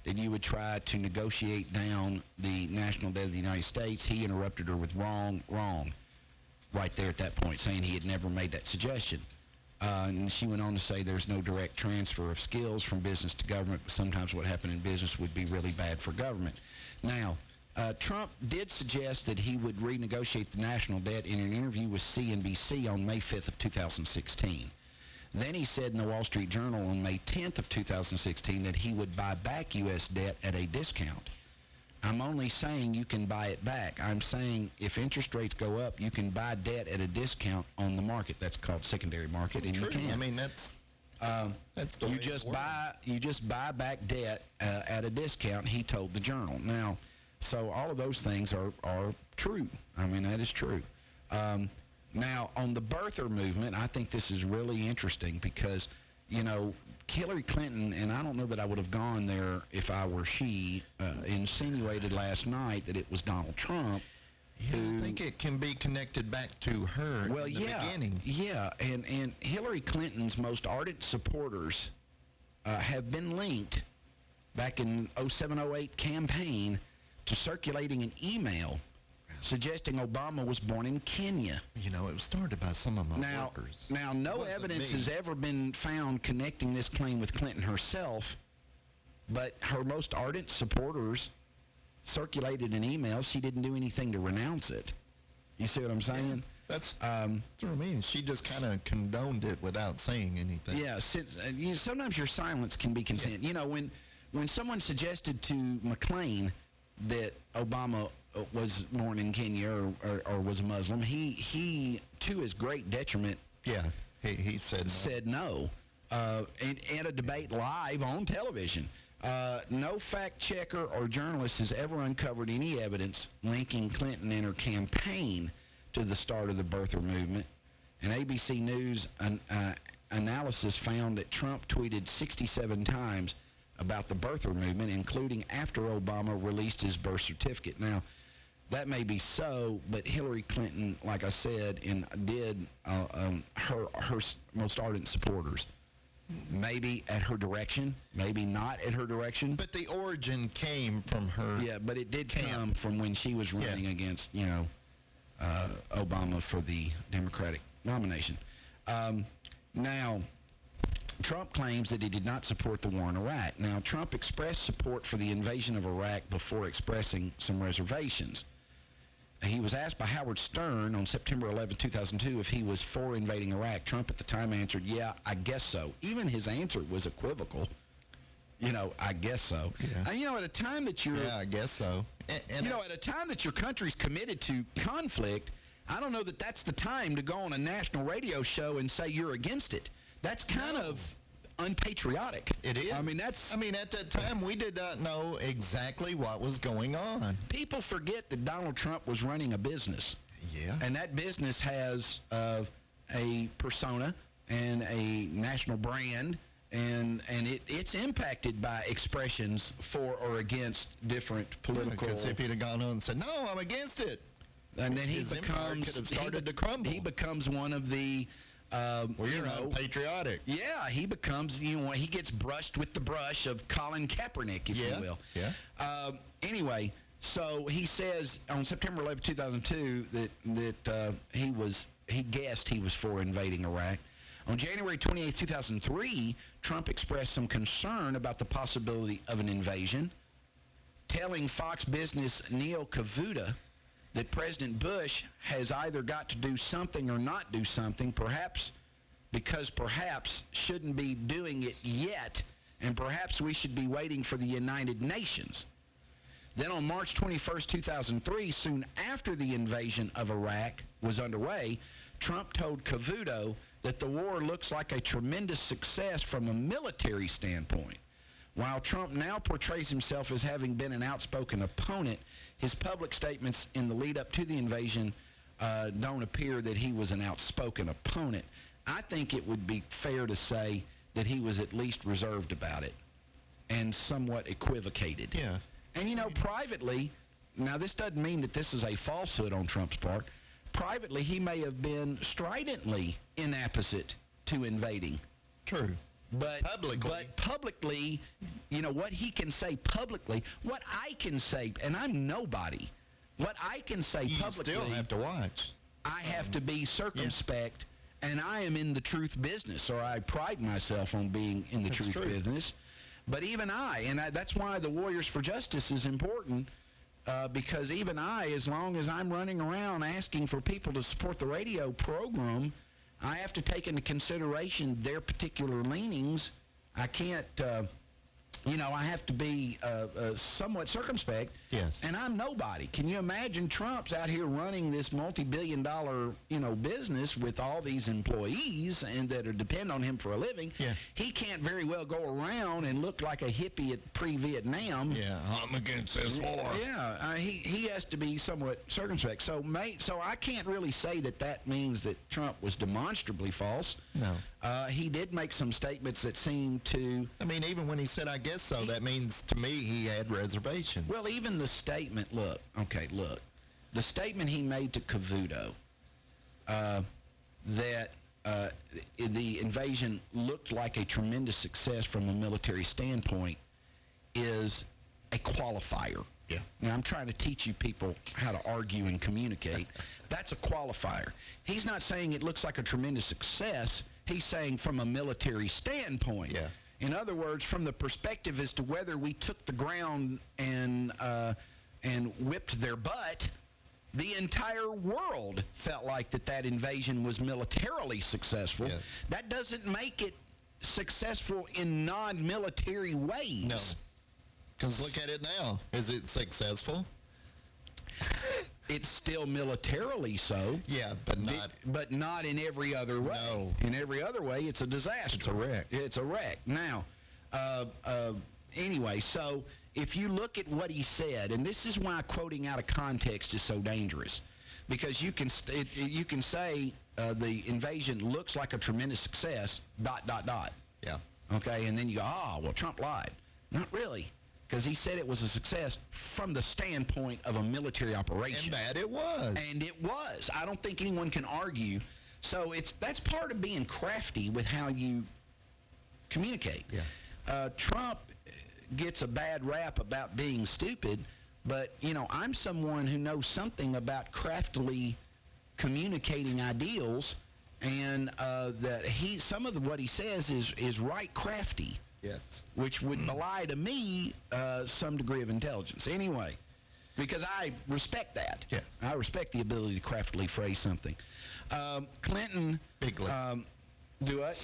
that you would try to negotiate down the national debt of the United States. He interrupted her with wrong, right there at that point, saying he had never made that suggestion. And she went on to say there's no direct transfer of skills from business to government, but sometimes what happened in business would be really bad for government. Now, Trump did suggest that he would renegotiate the national debt in an interview with CNBC on May 5th of 2016. Then he said in the Wall Street Journal on May 10th of 2016 that he would buy back U.S. debt at a discount. I'm only saying you can buy it back. I'm saying if interest rates go up, you can buy debt at a discount on the market. That's called secondary market, and you can. I mean, that's the way you just buy back debt at a discount. He told the Journal. Now, so all of those things are true. I mean, that is true. Now, on the birther movement, I think this is really interesting because, you know, Hillary Clinton, and I don't know that I would have gone there if I were she, insinuated last night that it was Donald Trump. Yeah, I think it can be connected back to her in the beginning. Yeah, and Hillary Clinton's most ardent supporters have been linked back in 07-08 campaign to circulating an email suggesting Obama was born in Kenya. You know, it was started by some of my workers. Now, no evidence has ever been found connecting this claim with Clinton herself, but her most ardent supporters circulated an email. She didn't do anything to renounce it. You see what I'm saying? That's what I mean. She just kind of condoned it without saying anything. Yeah, sometimes your silence can be consent. Yeah. You know, when someone suggested to McClain that Obama was born in Kenya or was a Muslim, he to his great detriment, he said no in a debate live on television. No fact checker or journalist has ever uncovered any evidence linking Clinton and her campaign to the start of the birther movement. And ABC News analysis found that Trump tweeted 67 times about the birther movement, including after Obama released his birth certificate. Now, that may be so, but Hillary Clinton, like I said, did her most ardent supporters. Maybe at her direction, maybe not at her direction. But the origin came from her. Yeah, but it did come from when she was running against, Obama for the Democratic nomination. Now, Trump claims that he did not support the war in Iraq. Now, Trump expressed support for the invasion of Iraq before expressing some reservations. He was asked by Howard Stern on September 11, 2002, if he was for invading Iraq. Trump at the time answered, yeah, I guess so. Even his answer was equivocal. I guess so. Yeah. And, at a time that you're... Yeah, I guess so. And at a time that your country's committed to conflict, I don't know that that's the time to go on a national radio show and say you're against it. That's kind of unpatriotic. It is. I mean, at that time, we did not know exactly what was going on. People forget that Donald Trump was running a business. Yeah. And that business has a persona and a national brand, and it's impacted by expressions for or against different political... Because if he'd have gone on and said, no, I'm against it, and then his empire could have started to crumble. He becomes one of the... you're unpatriotic. Yeah, he becomes, he gets brushed with the brush of Colin Kaepernick, if you will. Yeah. Anyway, so he says on September 11, 2002 that he guessed he was for invading Iraq. On January 28, 2003, Trump expressed some concern about the possibility of an invasion, telling Fox Business Neil Kavuta that President Bush has either got to do something or not do something, perhaps shouldn't be doing it yet, and perhaps we should be waiting for the United Nations. Then on March 21st, 2003, soon after the invasion of Iraq was underway, Trump told Cavuto that the war looks like a tremendous success from a military standpoint. While Trump now portrays himself as having been an outspoken opponent, his public statements in the lead-up to the invasion don't appear that he was an outspoken opponent. I think it would be fair to say that he was at least reserved about it and somewhat equivocated. Yeah. And, privately, now this doesn't mean that this is a falsehood on Trump's part. Privately, he may have been stridently inapposite to invading. True. But publicly, what he can say publicly, what I can say, and I'm nobody, what I can say publicly... You still have to watch. I have to be circumspect, and I am in the truth business, or I pride myself on being in the truth business. But even that's why the Warriors for Justice is important, because even I, as long as I'm running around asking for people to support the radio program, I have to take into consideration their particular leanings. I can't, I have to be somewhat circumspect. Yes. And I'm nobody. Can you imagine Trump's out here running this multi-billion-dollar, business with all these employees and that are depend on him for a living? Yeah. He can't very well go around and look like a hippie at pre-Vietnam. Yeah, I'm against this war. Yeah, he has to be somewhat circumspect. So I can't really say that means that Trump was demonstrably false. No. He did make some statements that seemed to... I mean, even when he said, I guess so, that means to me he had reservations. Well, even the statement, look. The statement he made to Cavuto that the invasion looked like a tremendous success from a military standpoint is a qualifier. Yeah. Now, I'm trying to teach you people how to argue and communicate. That's a qualifier. He's not saying it looks like a tremendous success. He's saying from a military standpoint. Yeah. In other words, from the perspective as to whether we took the ground and whipped their butt, the entire world felt like that invasion was militarily successful. Yes. That doesn't make it successful in non-military ways. No. Because look at it now. Is it successful? It's still militarily so. Yeah, but not... But not in every other way. No. In every other way, it's a disaster. It's a wreck. It's a wreck. Now, anyway, so if you look at what he said, and this is why quoting out of context is so dangerous, because you can say the invasion looks like a tremendous success, ... Yeah. Okay, and then you go, well, Trump lied. Not really. Because he said it was a success from the standpoint of a military operation. And that it was. And it was. I don't think anyone can argue. So that's part of being crafty with how you communicate. Yeah. Trump gets a bad rap about being stupid, but, I'm someone who knows something about craftily communicating ideals, and that some of what he says is right crafty. Yes. Which would belie to me some degree of intelligence. Anyway, because I respect that. Yeah. I respect the ability to craftily phrase something. Clinton... Bigly. Do I?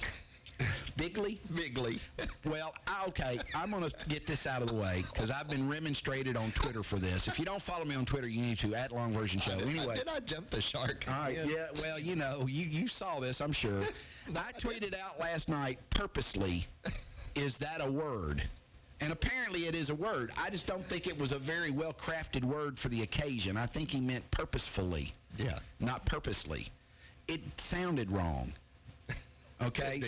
Bigly? Bigly. Well, okay, I'm going to get this out of the way because I've been remonstrated on Twitter for this. If you don't follow me on Twitter, you need to, @LongVersionShow. Anyway. Did I jump the shark? All right, yeah, well, you saw this, I'm sure. I tweeted out last night, purposely, is that a word? And apparently it is a word. I just don't think it was a very well-crafted word for the occasion. I think he meant purposefully. Yeah. Not purposely. It sounded wrong. Okay,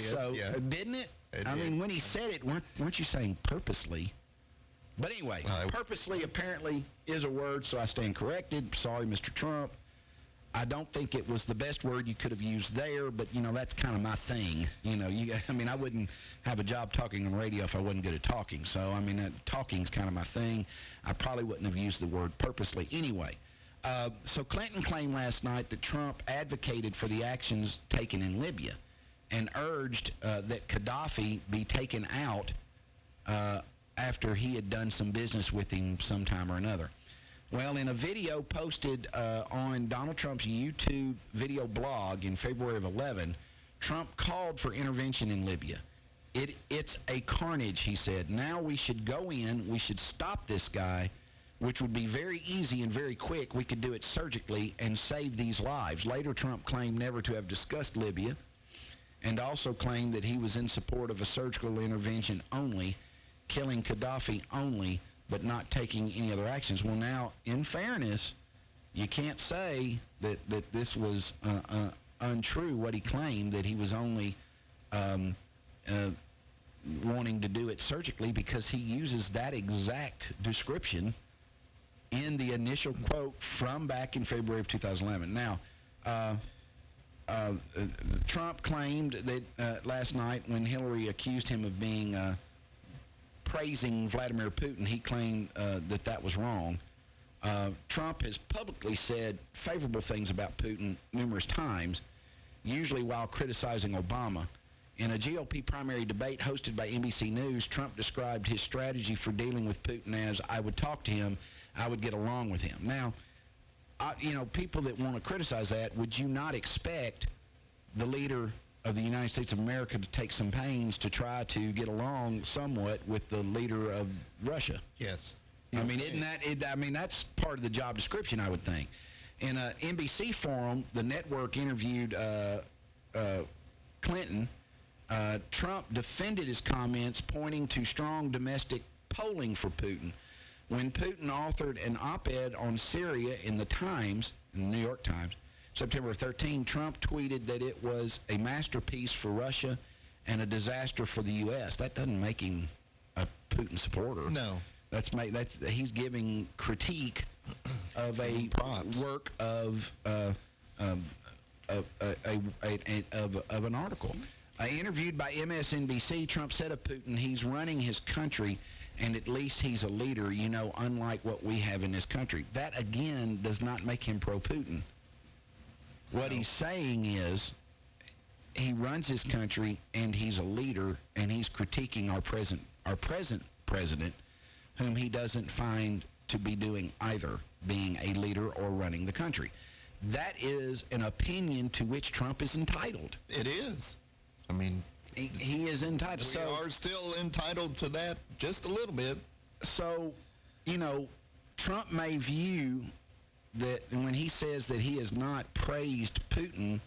didn't it? It I did. mean, when he said it, weren't you saying purposely? But anyway, purposely apparently is a word, so I stand corrected. Sorry, Mr. Trump. I don't think it was the best word you could have used there, but, that's kind of my thing. I wouldn't have a job talking on the radio if I wasn't good at talking. So, talking's kind of my thing. I probably wouldn't have used the word purposely. Anyway, so Clinton claimed last night that Trump advocated for the actions taken in Libya and urged that Gaddafi be taken out after he had done some business with him sometime or another. Well, in a video posted on Donald Trump's YouTube video blog in February of 11, Trump called for intervention in Libya. It's a carnage, he said. Now we should go in, we should stop this guy, which would be very easy and very quick. We could do it surgically and save these lives. Later, Trump claimed never to have discussed Libya and also claimed that he was in support of a surgical intervention only, killing Gaddafi only, but not taking any other actions. Well, now, in fairness, you can't say that this was untrue, what he claimed, that he was only wanting to do it surgically, because he uses that exact description in the initial quote from back in February of 2011. Now, Trump claimed that last night when Hillary accused him of being praising Vladimir Putin, he claimed that was wrong. Trump has publicly said favorable things about Putin numerous times, usually while criticizing Obama. In a GOP primary debate hosted by NBC News, Trump described his strategy for dealing with Putin as, I would talk to him, I would get along with him. Now, people that want to criticize that, would you not expect the leader of the United States of America to take some pains to try to get along somewhat with the leader of Russia. Yes. I mean, that's part of the job description, I would think. In an NBC forum, the network interviewed Clinton. Trump defended his comments, pointing to strong domestic polling for Putin. When Putin authored an op-ed on Syria in the Times, in the New York Times, September 13, Trump tweeted that it was a masterpiece for Russia and a disaster for the U.S. That doesn't make him a Putin supporter. No. He's giving critique of a work of an article. Interviewed by MSNBC, Trump said of Putin, he's running his country, and at least he's a leader, unlike what we have in this country. That, again, does not make him pro-Putin. What he's saying is he runs his country, and he's a leader, and he's critiquing our present president, whom he doesn't find to be doing either, being a leader or running the country. That is an opinion to which Trump is entitled. It is. I mean, he is entitled. We are still entitled to that just a little bit. So, Trump may view that when he says that he has not praised Putin,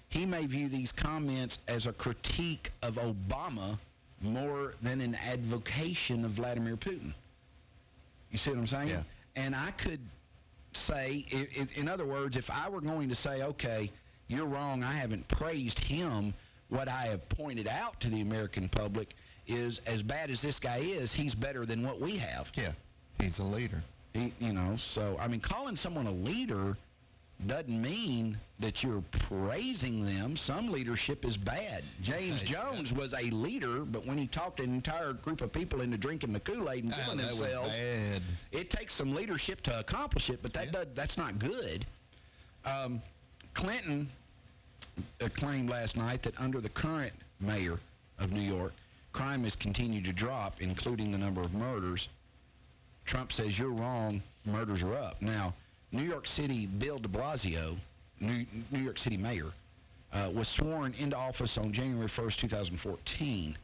he may view these comments as a critique of Obama more than an advocation of Vladimir Putin. You see what I'm saying? Yeah. And I could say, in other words, if I were going to say, okay, you're wrong, I haven't praised him, what I have pointed out to the American public is, as bad as this guy is, he's better than what we have. Yeah, he's a leader. So, I mean, calling someone a leader doesn't mean that you're praising them. Some leadership is bad. James Jones was a leader, but when he talked an entire group of people into drinking the Kool-Aid and killing themselves, it takes some leadership to accomplish it, but that's not good. Clinton claimed last night that under the current mayor of New York, crime has continued to drop, including the number of murders. Trump says, you're wrong, murders are up. Now, New York City Bill de Blasio, New York City mayor, was sworn into office on January 1st, 2014.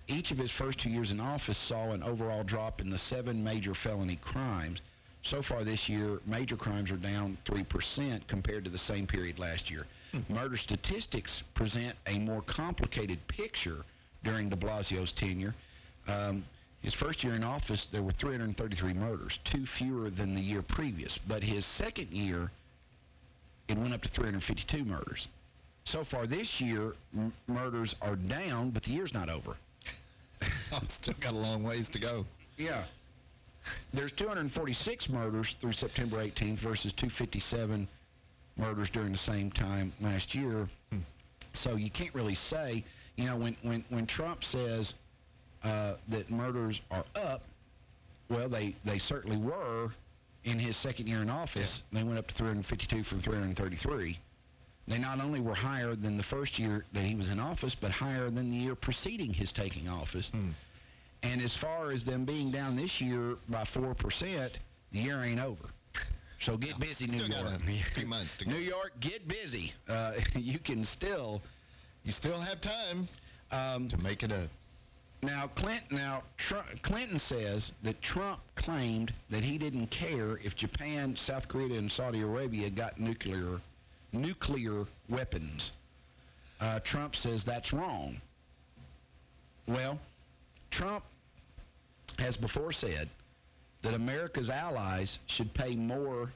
Each of his first 2 years in office saw an overall drop in the 7 major felony crimes. So far this year, major crimes are down 3% compared to the same period last year. Murder statistics present a more complicated picture during de Blasio's tenure. His first year in office, there were 333 murders, 2 fewer than the year previous. But his second year, it went up to 352 murders. So far this year, murders are down, but the year's not over. I've still got a long ways to go. Yeah. There's 246 murders through September 18th versus 257 murders during the same time last year. So you can't really say, when Trump says that murders are up, well, they certainly were in his second year in office. Yeah. They went up to 352 from 333. They not only were higher than the first year that he was in office, but higher than the year preceding his taking office. And as far as them being down this year by 4%, the year ain't over. So get busy, New York. Got a few months to go. New York, get busy. You still have time to make it up. Now, Clinton says that Trump claimed that he didn't care if Japan, South Korea, and Saudi Arabia got nuclear weapons. Trump says that's wrong. Well, Trump has before said that America's allies should pay more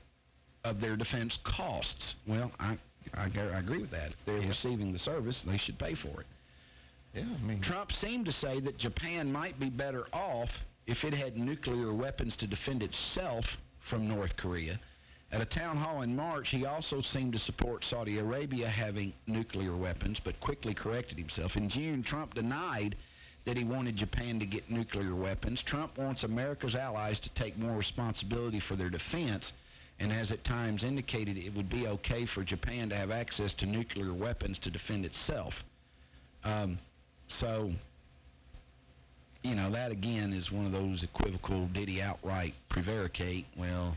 of their defense costs. Well, I agree with that. If they're receiving the service, they should pay for it. Yeah, I mean, Trump seemed to say that Japan might be better off if it had nuclear weapons to defend itself from North Korea. At a town hall in March, he also seemed to support Saudi Arabia having nuclear weapons, but quickly corrected himself. In June, Trump denied that he wanted Japan to get nuclear weapons. Trump wants America's allies to take more responsibility for their defense, and has at times indicated it would be okay for Japan to have access to nuclear weapons to defend itself. So, that again is one of those equivocal, did he outright prevaricate? Well,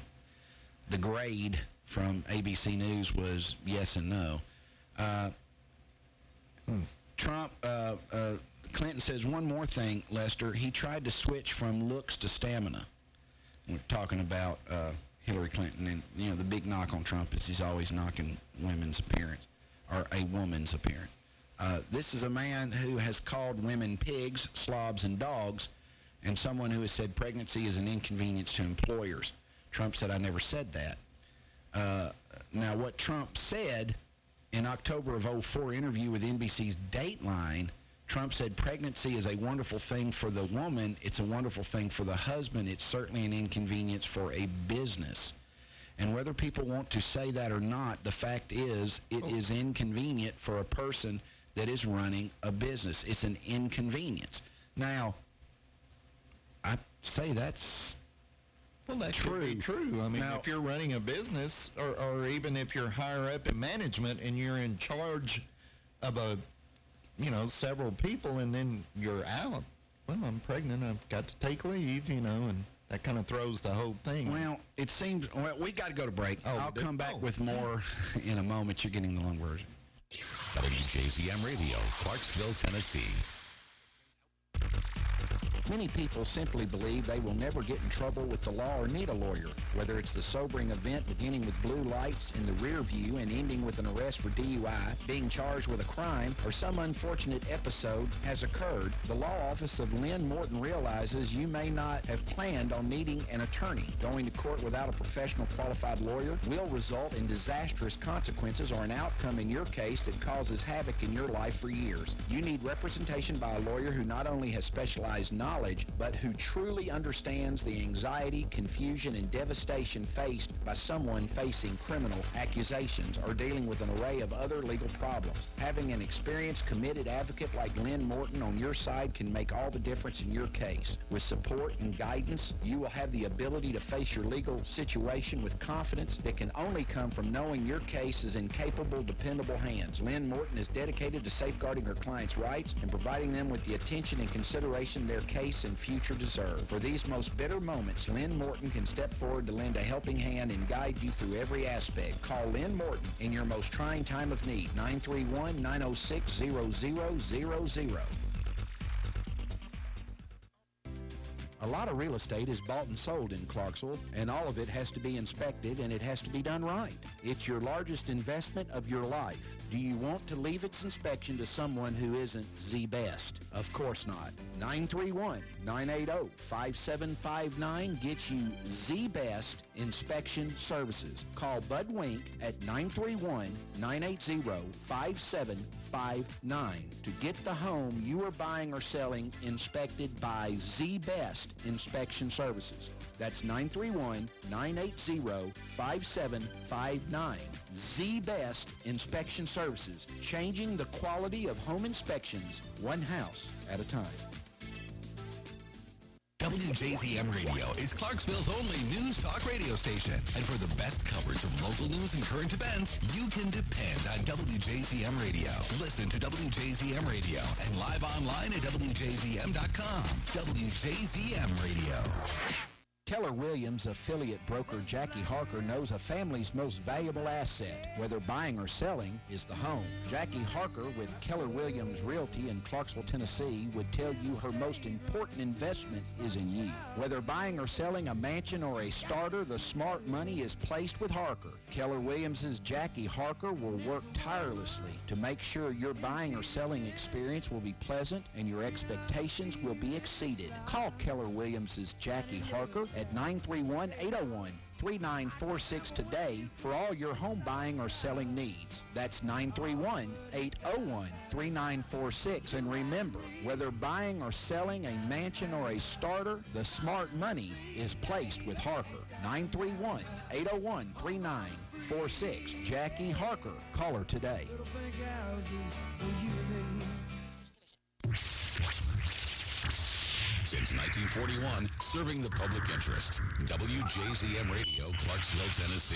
the grade from ABC News was yes and no. Clinton says one more thing, Lester. He tried to switch from looks to stamina. We're talking about Hillary Clinton, and, the big knock on Trump is he's always knocking women's appearance, or a woman's appearance. This is a man who has called women pigs, slobs, and dogs, and someone who has said pregnancy is an inconvenience to employers. Trump said, I never said that. Now, what Trump said in October of 2004 interview with NBC's Dateline, Trump said pregnancy is a wonderful thing for the woman. It's a wonderful thing for the husband. It's certainly an inconvenience for a business. And whether people want to say that or not, the fact is it is inconvenient for a person that is running a business. It's an inconvenience. Now, I say that's Well, that true. could be true. I mean, Now, if you're running a business, or even if you're higher up in management and you're in charge of several people, and then you're out, well, I'm pregnant, I've got to take leave, and that kind of throws the whole thing. Well, it seems, we got to go to break. I'll come back with more in a moment. You're getting the long version. WJZM Radio, Clarksville, Tennessee. Many people simply believe they will never get in trouble with the law or need a lawyer, whether it's the sobering event beginning with blue lights in the rear view and ending with an arrest for DUI, being charged with a crime, or some unfortunate episode has occurred. The law office of Lynn Morton realizes you may not have planned on needing an attorney. Going to court without a professional qualified lawyer will result in disastrous consequences or an outcome in your case that causes havoc in your life for years. You need representation by a lawyer who not only has specialized knowledge, but who truly understands the anxiety, confusion, and devastation faced by someone facing criminal accusations or dealing with an array of other legal problems. Having an experienced, committed advocate like Lynn Morton on your side can make all the difference in your case. With support and guidance, you will have the ability to face your legal situation with confidence that can only come from knowing your case is in capable, dependable hands. Lynn Morton is dedicated to safeguarding her clients' rights and providing them with the attention and consideration their case and future deserve. For these most bitter moments, Lynn Morton can step forward to lend a helping hand and guide you through every aspect. Call Lynn Morton in your most trying time of need, 931-906-0000. A lot of real estate is bought and sold in Clarksville, and all of it has to be inspected, and it has to be done right. It's your largest investment of your life. Do you want to leave its inspection to someone who isn't the best? Of course not. 931-980-5759 gets you the best inspection services. Call Bud Wink at 931-980-5759 to get the home you are buying or selling inspected by the best inspection services. That's 931-980-5759. The best inspection services, changing the quality of home inspections one house at a time. WJZM Radio is Clarksville's only news talk radio station. And for the best coverage of local news and current events, you can depend on WJZM Radio. Listen to WJZM Radio and live online at WJZM.com. WJZM Radio. Keller Williams affiliate broker Jackie Harker knows a family's most valuable asset, whether buying or selling, is the home. Jackie Harker with Keller Williams Realty in Clarksville, Tennessee would tell you her most important investment is in you. Whether buying or selling a mansion or a starter, the smart money is placed with Harker. Keller Williams' Jackie Harker will work tirelessly to make sure your buying or selling experience will be pleasant and your expectations will be exceeded. Call Keller Williams' Jackie Harker at 931-801-3946 today for all your home buying or selling needs. That's 931-801-3946. And remember, whether buying or selling a mansion or a starter, the smart money is placed with Harker. 931-801-3946. Jackie Harker. Call her today. Since 1941, serving the public interest. WJZM Radio, Clarksville, Tennessee.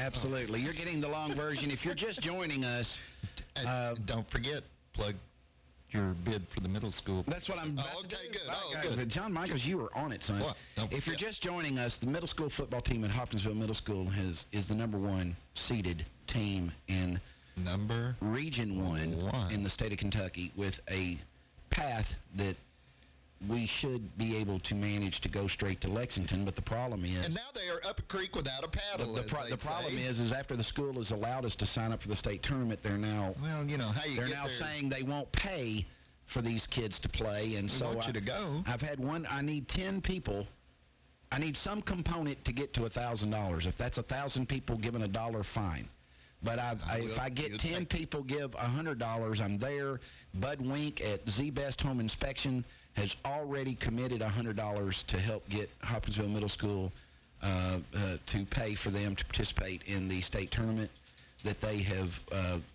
Absolutely. You're getting the long version. If you're just joining us, don't forget, plug your bid for the middle school. That's what I'm about to do. Good. Good. But John Michaels, you were on it, son. If you're just joining us, the middle school football team at Hopkinsville Middle School is the number 1 seeded team in Region 1 in the state of Kentucky, with a path that we should be able to manage to go straight to Lexington. But the problem is, and now they are up a creek without a paddle. The problem is after the school has allowed us to sign up for the state tournament, they're now saying they won't pay for these kids to play, and so want you to go. I've had I need 10 people. I need some component to get to $1,000. If that's 1,000 people giving $1, fine. But if I get 10 people give $100, I'm there. Bud Wink at Z-Best Home Inspection has already committed $100 to help get Hopkinsville Middle School to pay for them to participate in the state tournament that they have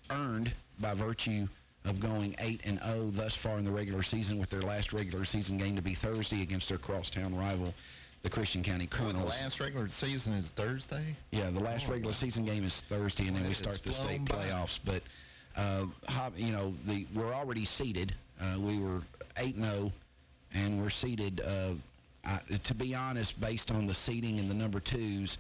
earned by virtue of going 8-0 thus far in the regular season, with their last regular season game to be Thursday against their crosstown rival, the Christian County Colonels. The last regular season is Thursday? Yeah, the last regular season game is Thursday, and then we start the state playoffs. But, we're already seeded. We were 8-0, and we're seeded, to be honest, based on the seeding and the number 2s,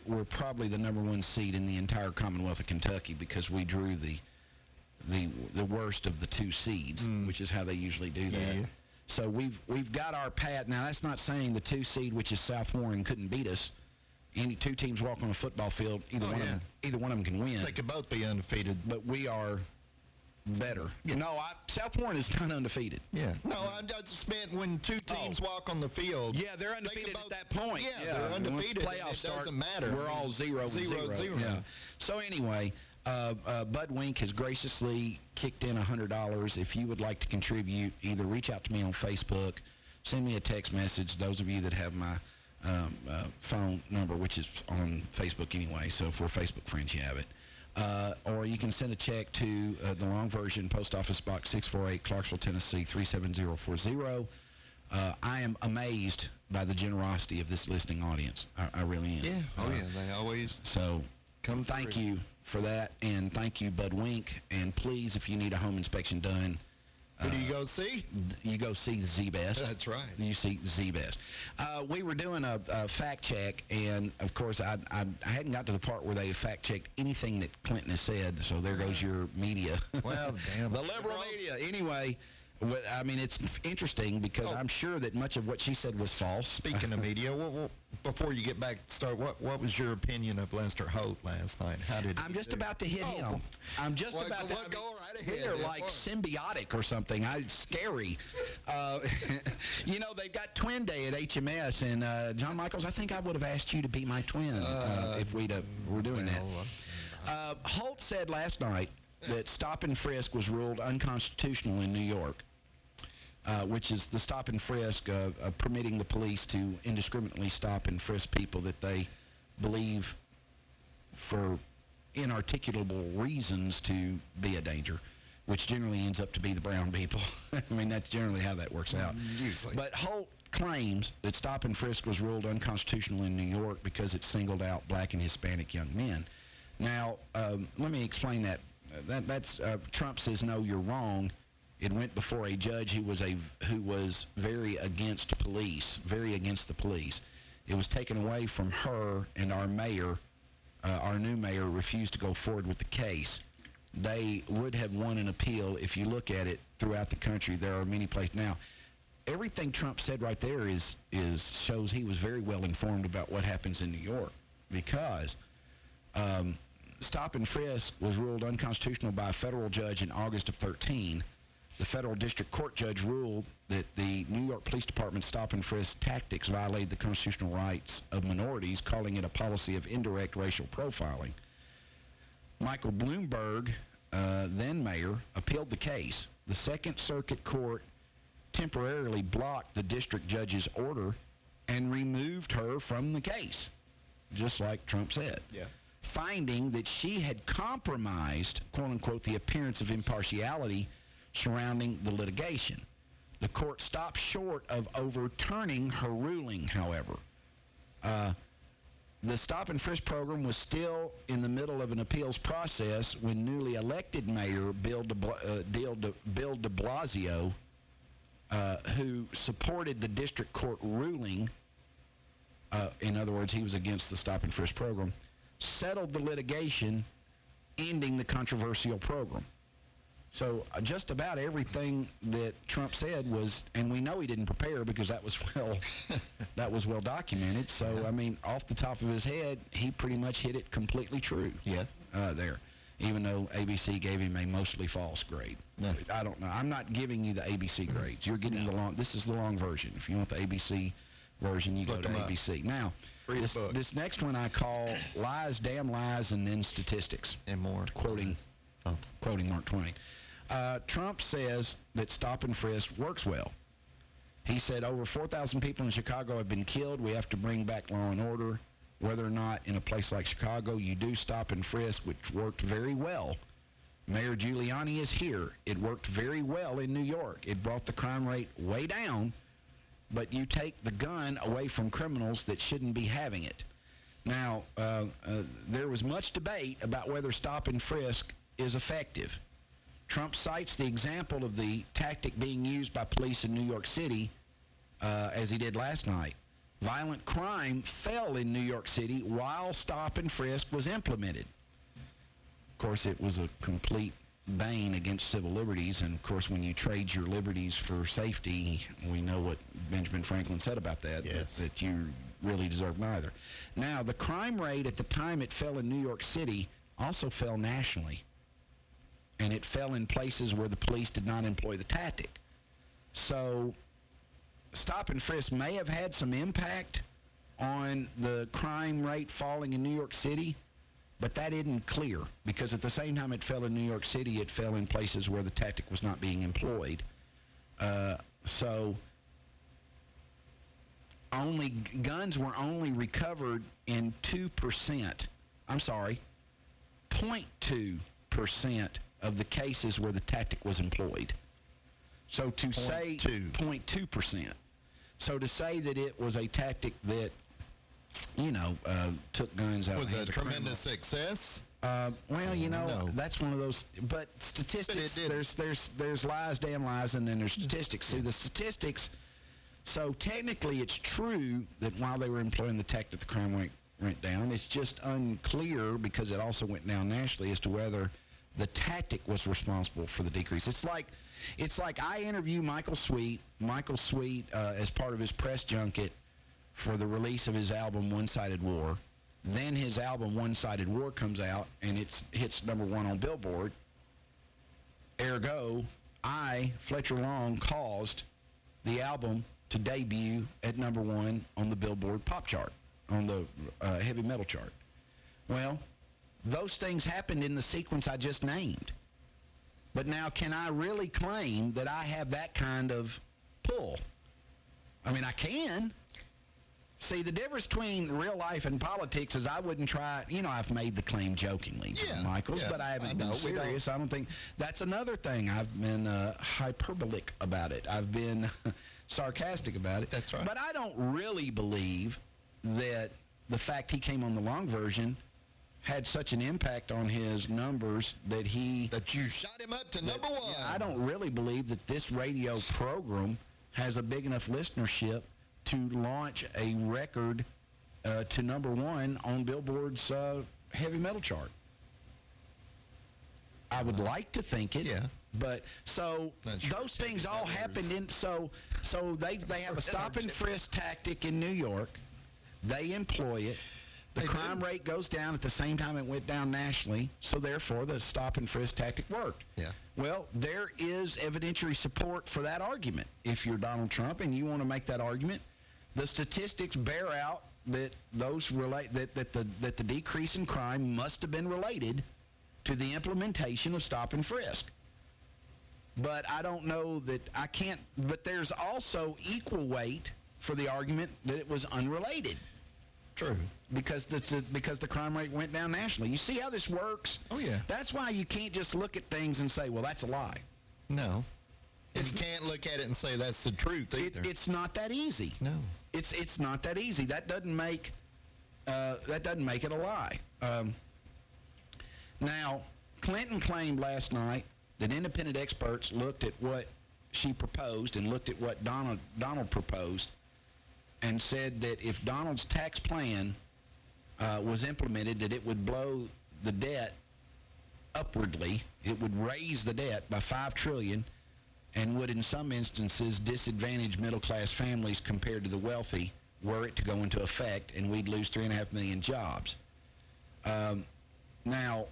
we're probably the number 1 seed in the entire Commonwealth of Kentucky, because we drew the worst of the 2 seeds, which is how they usually do that. Yeah. So we've got our path. Now, that's not saying the 2 seed, which is South Warren, couldn't beat us. Any 2 teams walk on a football field, either one of them can win. They could both be undefeated. But we are better. Yeah. No, South Warren is kind of undefeated. Yeah. No, I just meant when 2 teams walk on the field. Yeah, they're undefeated at that point. Yeah, they're undefeated. Playoffs it doesn't matter. We're all 0-0. Yeah. So anyway, Bud Wink has graciously kicked in $100. If you would like to contribute, either reach out to me on Facebook, send me a text message, those of you that have my phone number, which is on Facebook anyway, so if we're Facebook friends, you have it. Or you can send a check to the long version, Post Office Box 648, Clarksville, Tennessee 37040. I am amazed by the generosity of this listening audience. I really am. Yeah, they always come through. Thank you for that, and thank you, Bud Wink. And please, if you need a home inspection done, who do you go see? You go see Z-Best. That's right. You see Z-Best. We were doing a fact check, and, of course, I hadn't got to the part where they fact-checked anything that Clinton has said, so there goes your media. Well, damn. The liberal media. Anyway, I mean, it's interesting because I'm sure that much of what she said was false. Speaking of media, before you get back to start, what was your opinion of Lester Holt last night? How did I'm just about to hit him. I'm just about to. Go right ahead. They're like symbiotic or something. Scary. They've got Twin Day at HMS, and John Michaels, I think I would have asked you to be my twin if were doing that. Holt said last night that stop and frisk was ruled unconstitutional in New York. Which is the stop and frisk permitting the police to indiscriminately stop and frisk people that they believe for inarticulable reasons to be a danger, which generally ends up to be the brown people. I mean, that's generally how that works out. Usually. But Holt claims that stop and frisk was ruled unconstitutional in New York because it singled out black and Hispanic young men. Now, let me explain that. That's Trump says, no, you're wrong. It went before a judge who was very against the police. It was taken away from her, and our mayor, our new mayor, refused to go forward with the case. They would have won an appeal. If you look at it throughout the country, there are many places. Now, everything Trump said right there shows he was very well informed about what happens in New York, because stop and frisk was ruled unconstitutional by a federal judge in August of 2013. The federal district court judge ruled that the New York Police Department's stop and frisk tactics violated the constitutional rights of minorities, calling it a policy of indirect racial profiling. Michael Bloomberg, then mayor, appealed the case. The Second Circuit Court temporarily blocked the district judge's order and removed her from the case, just like Trump said. Yeah. Finding that she had compromised, quote-unquote, the appearance of impartiality surrounding the litigation. The court stopped short of overturning her ruling, however. the stop and frisk program was still in the middle of an appeals process when newly elected mayor Bill de Blasio, who supported the district court ruling, in other words, he was against the stop and frisk program, settled the litigation, ending the controversial program. So just about everything that Trump said was, and we know he didn't prepare because that was well documented. So I mean, off the top of his head, he pretty much hit it completely true. Yeah. There, even though ABC gave him a mostly false grade. No. I don't know. I'm not giving you the ABC grades. You're getting the long. This is the long version. If you want the ABC version, you Look go to 'em up. ABC. Now, Read the book. this next one I call lies, damn lies, and then statistics. And more. Quoting Mark Twain. Trump says that stop and frisk works well. He said over 4,000 people in Chicago have been killed. We have to bring back law and order. Whether or not in a place like Chicago you do stop and frisk, which worked very well. Mayor Giuliani is here. It worked very well in New York. It brought the crime rate way down, but you take the gun away from criminals that shouldn't be having it. Now, there was much debate about whether stop and frisk is effective. Trump cites the example of the tactic being used by police in New York City, as he did last night. Violent crime fell in New York City while stop and frisk was implemented. Of course, it was a complete bane against civil liberties, and of course, when you trade your liberties for safety, we know what Benjamin Franklin said about that, Yes. that you really deserve neither. Now, the crime rate at the time it fell in New York City also fell nationally. And it fell in places where the police did not employ the tactic. So stop and frisk may have had some impact on the crime rate falling in New York City, but that isn't clear because at the same time it fell in New York City, it fell in places where the tactic was not being employed. So guns were only recovered in 2%. I'm sorry, 0.2% of the cases where the tactic was employed. So to say 0.2%. So to say that it was a tactic that, took guns out. Was of a the tremendous success? well, No. that's one of those. But statistics, there's lies, damn lies, and then there's statistics. See, the statistics. So technically, it's true that while they were employing the tactic, the crime rate went down. It's just unclear because it also went down nationally as to whether the tactic was responsible for the decrease. It's like I interview Michael Sweet. Michael Sweet, as part of his press junket for the release of his album One-Sided War. Then his album One-Sided War comes out and it hits #1 on Billboard. Ergo, Fletcher Long, caused the album to debut at #1 on the Billboard pop chart, on the heavy metal chart. Well, those things happened in the sequence I just named. But now, can I really claim that I have that kind of pull? I mean, I can. See, the difference between real life and politics is I wouldn't try, I've made the claim jokingly, Michaels, but I haven't been serious. I don't think, that's another thing. I've been hyperbolic about it. I've been sarcastic about it. That's right. But I don't really believe that the fact he came on the long version had such an impact on his numbers that you shot him up to #1. Yeah, I don't really believe that this radio program has a big enough listenership to launch a record to #1 on Billboard's heavy metal chart. I would like to think it. Yeah. But so those things all happened in so they have a stop and frisk tactic in New York. They employ it. The crime rate goes down at the same time it went down nationally, so therefore the stop and frisk tactic worked. Yeah. Well, there is evidentiary support for that argument. If you're Donald Trump and you want to make that argument, the statistics bear out that those relate that the decrease in crime must have been related to the implementation of stop and frisk. But I don't know that I can't. But there's also equal weight for the argument that it was unrelated. True. Because the crime rate went down nationally. You see how this works? Oh, yeah. That's why you can't just look at things and say, well, that's a lie. No. And you can't look at it and say that's the truth either. It's not that easy. No. It's not that easy. That doesn't make that doesn't make it a lie. Now, Clinton claimed last night that independent experts looked at what she proposed and looked at what Donald proposed and said that if Donald's tax plan was implemented, that it would blow the debt upwardly. It would raise the debt by $5 trillion and would, in some instances, disadvantage middle-class families compared to the wealthy were it to go into effect, and we'd lose 3.5 million jobs. Now,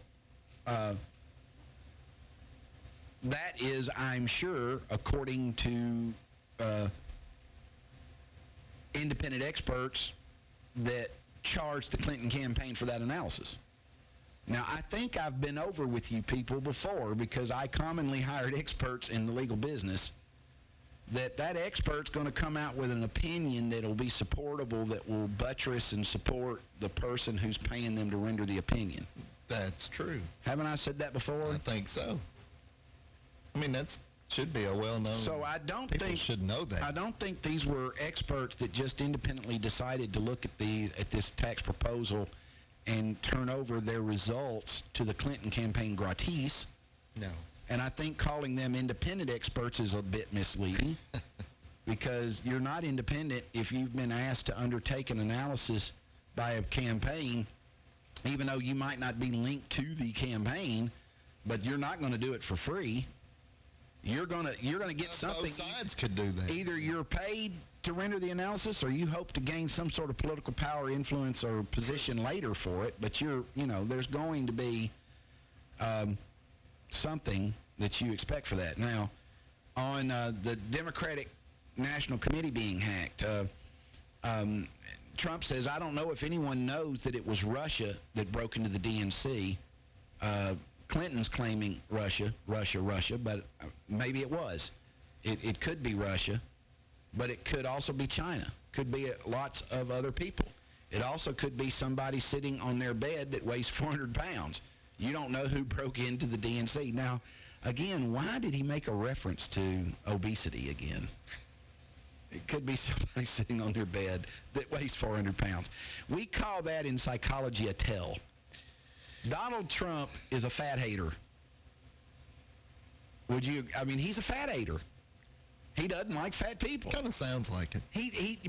that is, I'm sure, according to independent experts that charged the Clinton campaign for that analysis. Now, I think I've been over with you people before because I commonly hired experts in the legal business that expert's going to come out with an opinion that will be supportable, that will buttress and support the person who's paying them to render the opinion. That's true. Haven't I said that before? I think so. I mean, that should be a well-known. So I don't people think should know that. I don't think these were experts that just independently decided to look at this tax proposal and turn over their results to the Clinton campaign gratis. No. And I think calling them independent experts is a bit misleading because you're not independent if you've been asked to undertake an analysis by a campaign, even though you might not be linked to the campaign, but you're not going to do it for free. You're gonna get something. Both sides could do that. Either you're paid to render the analysis, or you hope to gain some sort of political power, influence, or position later for it. But there's going to be something that you expect for that. Now, on the Democratic National Committee being hacked, Trump says, I don't know if anyone knows that it was Russia that broke into the DNC. Clinton's claiming Russia, but maybe it was. It could be Russia, but it could also be China. Could be lots of other people. It also could be somebody sitting on their bed that weighs 400 pounds. You don't know who broke into the DNC. Now, again, why did he make a reference to obesity again? It could be somebody sitting on their bed that weighs 400 pounds. We call that in psychology a tell. Donald Trump is a fat hater. He's a fat hater. He doesn't like fat people. Kind of sounds like it.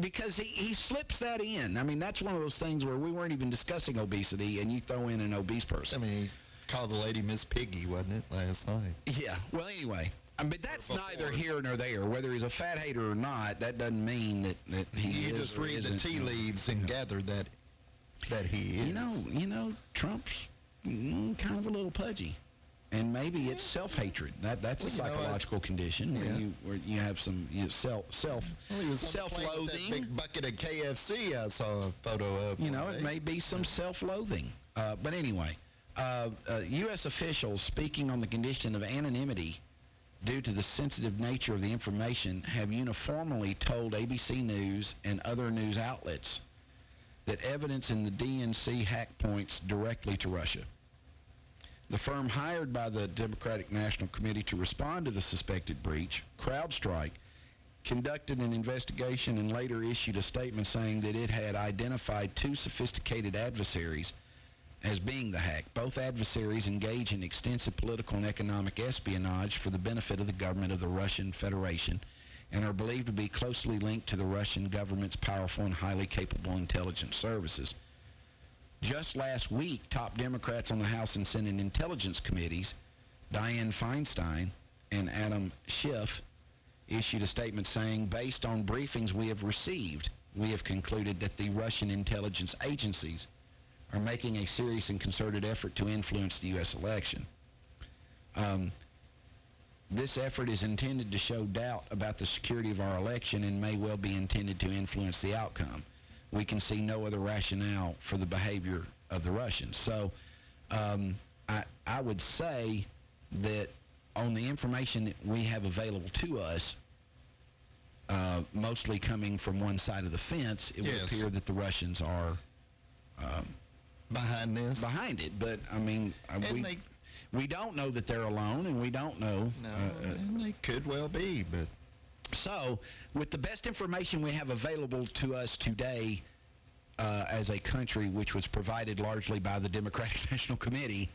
Because he slips that in. I mean, that's one of those things where we weren't even discussing obesity, and you throw in an obese person. I mean, he called the lady Miss Piggy, wasn't it, last night? Yeah. Well, anyway. But that's neither here nor there. Whether he's a fat hater or not, that doesn't mean that he is. You just read the tea leaves and gather that he is. You know, Trump's kind of a little pudgy. And maybe it's self-hatred. That's a psychological condition where you have some self-loathing. That big bucket of KFC I saw a photo of. It may be some self-loathing. But anyway, U.S. officials speaking on the condition of anonymity due to the sensitive nature of the information have uniformly told ABC News and other news outlets that evidence in the DNC hack points directly to Russia. The firm hired by the Democratic National Committee to respond to the suspected breach, CrowdStrike, conducted an investigation and later issued a statement saying that it had identified two sophisticated adversaries as being the hack. Both adversaries engage in extensive political and economic espionage for the benefit of the government of the Russian Federation and are believed to be closely linked to the Russian government's powerful and highly capable intelligence services. Just last week, top Democrats on the House and Senate Intelligence Committees, Dianne Feinstein and Adam Schiff, issued a statement saying, based on briefings we have received, we have concluded that the Russian intelligence agencies are making a serious and concerted effort to influence the U.S. election. This effort is intended to show doubt about the security of our election and may well be intended to influence the outcome. We can see no other rationale for the behavior of the Russians. So I would say that on the information that we have available to us, mostly coming from one side of the fence, it would appear that the Russians are behind this. Behind it. But, I mean, we don't know that they're alone, and we don't know. No, and they could well be, but... So, with the best information we have available to us today, as a country, which was provided largely by the Democratic National Committee,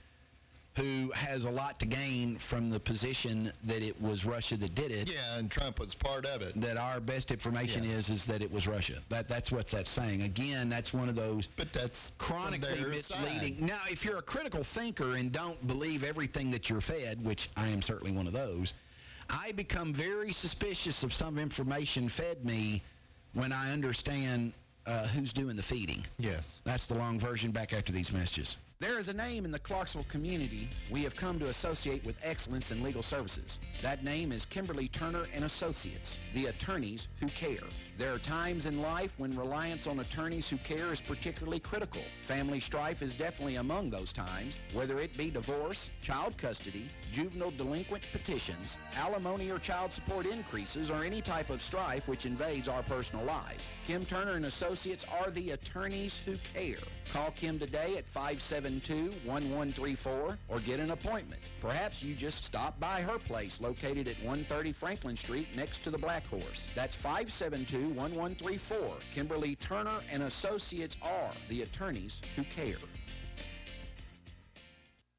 who has a lot to gain from the position that it was Russia that did it. Yeah, and Trump was part of it. That our best information is that it was Russia. That's what that's saying. Again, that's one of those but that's chronically misleading. side. Now, if you're a critical thinker and don't believe everything that you're fed, which I am certainly one of those, I become very suspicious of some information fed me when I understand who's doing the feeding. Yes. That's the long version. Back after these messages. There is a name in the Clarksville community we have come to associate with excellence in legal services. That name is Kimberly Turner and Associates, the attorneys who care. There are times in life when reliance on attorneys who care is particularly critical. Family strife is definitely among those times, whether it be divorce, child custody, juvenile delinquent petitions, alimony or child support increases, or any type of strife which invades our personal lives. Kim Turner and Associates are the attorneys who care. Call Kim today at 572-1134 or get an appointment. Perhaps you just stop by her place located at 130 Franklin Street next to the Black Horse. That's 572-1134. Kimberly Turner and Associates are the attorneys who care.